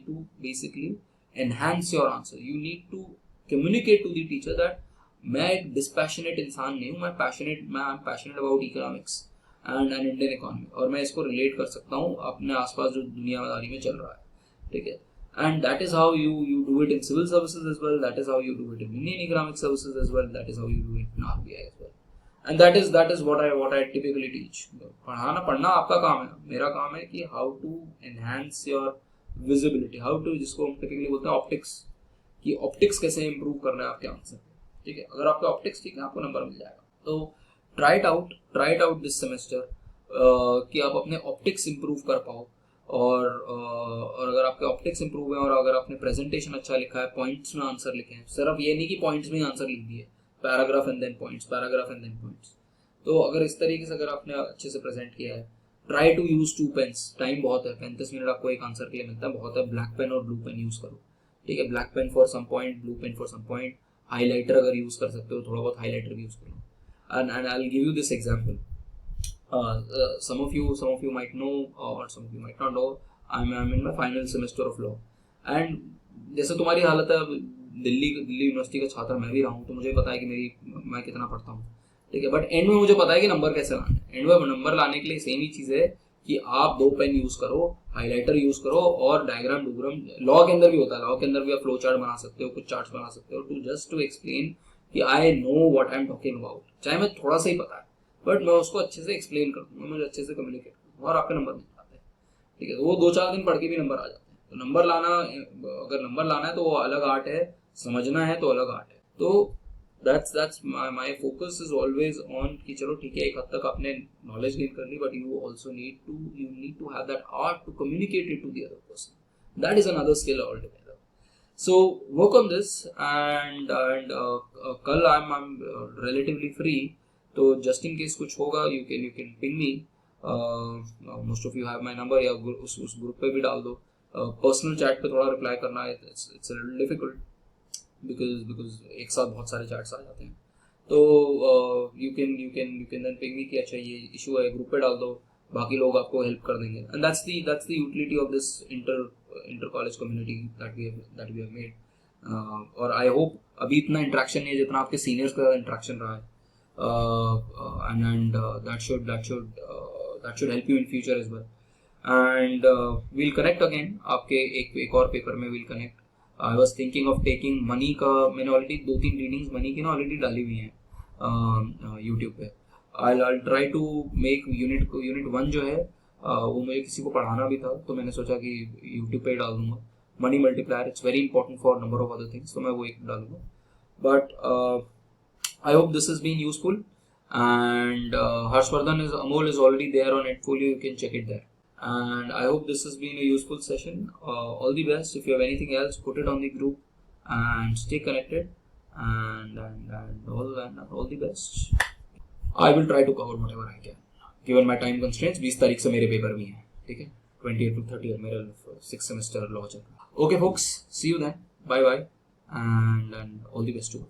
to basically enhance your answer. You need to communicate to the teacher that मैं एक dispassionate इंसान नहीं हूँ, I'm passionate about economics and Indian economy, और मैं इसको relate कर सकता हूँ अपने आसपास जो दुनियादारी में चल रहा है, ठीक है। And that is how you do it in civil services as well. That is how you do it in Indian economic services as well. That is how you do it in RBI as well. And that is what I typically teach. पढ़ना आपका काम है, मेरा काम है कि how to enhance your visibility, how to, जिसको हम typically बोलते हैं ऑप्टिक्स, कि ऑप्टिक्स कैसे improve करना है आपके आंसर, ठीक है। अगर आपका ऑप्टिक्स ठीक है, आपको नंबर मिल जाएगा। तो try it out this semester, कि आप अपने ऑप्टिक्स improve कर पाओ, और अगर आपके ऑप्टिक्स इंप्रूव है और अगर आपने प्रेजेंटेशन अच्छा लिखा है, पॉइंट्स में आंसर लिखे हैं, सिर्फ ये नहीं कि पॉइंट्स में आंसर लिख दिए, paragraph and then points, paragraph and then points. तो अगर इस तरीके से अगर आपने अच्छे से प्रेजेंट किया है, try to use 2 pens. Time बहुत है, 35 मिनट आपको एक आंसर के लिए मिलता है, बहुत है। ब्लैक पेन और ब्लू पेन यूज करो, ठीक है। Black pen for some point, blue pen for some point. Highlighter अगर यूज कर सकते हो, थोड़ा बहुत हाईलाइटर भी यूज करो। And I will give you this example. some of you might know or some of you might not know, I'm in my final semester of law, and जैसे तुम्हारी हालत है, दिल्ली यूनिवर्सिटी का छात्र मैं भी रहा हूँ, तो मुझे पता है कि मैं कितना पढ़ता हूँ, ठीक है। बट एंड में मुझे पता है कि नंबर कैसे लाना है। एंड में नंबर लाने के लिए सेम ही चीज़ है कि आप 2 पेन यूज करो, हाइलाइटर यूज करो और डायग्राम डूग्राम लॉ के अंदर भी होता है, लॉ के अंदर भी आप फ्लो चार्ट बना सकते हो, कुछ चार्ट्स बना सकते हो टू जस्ट टू एक्सप्लेन कि I know what I am talking about, चाहे मैं थोड़ा सा ही पता है बट मैं उसको अच्छे से एक्सप्लेन कर दूंगा, मुझे अच्छे से कम्युनिकेट करूँगा और आपके नंबर मिल जाते हैं। ठीक है, वो 2-4 दिन पढ़ के भी नंबर आ जाते हैं। तो नंबर लाना, अगर नंबर लाना है तो वो अलग आर्ट है, समझना है तो अलग आर्ट है। तो that's my focus is always on कि चलो ठीक है, एक हद तक आपने नॉलेज गेन कर ली, but you also need to have that art to communicate it to the other person. That is another skill altogether. So work on this, and कल I'm relatively free, तो just in case कुछ होगा you can ping me. Most of you have my number, या उस group पे भी डाल दो। पर्सनल चैट पे थोड़ा रिप्लाई करना है, it's a little difficult because एक साथ बहुत सारे चैट्स आ जाते हैं। तो you can then ping me कि अच्छा ये इशू है, ग्रुप पे डाल दो, बाकी लोग आपको हेल्प कर देंगे। And that's the utility of this inter college community that we have made. और आई होप अभी इतना इंटरेक्शन नहीं है जितना आपके सीनियर्स का इंटरेक्शन रहा है, and that should help you in future as well. And we'll connect again, आपके एक और पेपर में we'll connect. I was thinking of taking money का, मैंने ऑलरेडी 2-3 रीडिंग्स मनी की ना ऑलरेडी डाली हुई हैं यूट्यूब पे। I'll try to make unit 1 जो है वो मुझे किसी को पढ़ाना भी था, तो मैंने सोचा कि यूट्यूब पे डाल दूंगा। Money multiplier, it's very important for number of other things, तो मैं वो एक डालूंगा। But I hope this has been useful, and Harshvardhan Amol is already there on Netfolio, you can check it there. And I hope this has been a useful session. All the best. If you have anything else, put it on the group and stay connected, and all the best. I will try to cover whatever I can given my time constraints. 20 तारीख से मेरे paper भी हैं, ठीक है, 28 to 30 मेरा 6th semester law चल रहा है। Okay folks, see you then, bye bye, and all the best to you.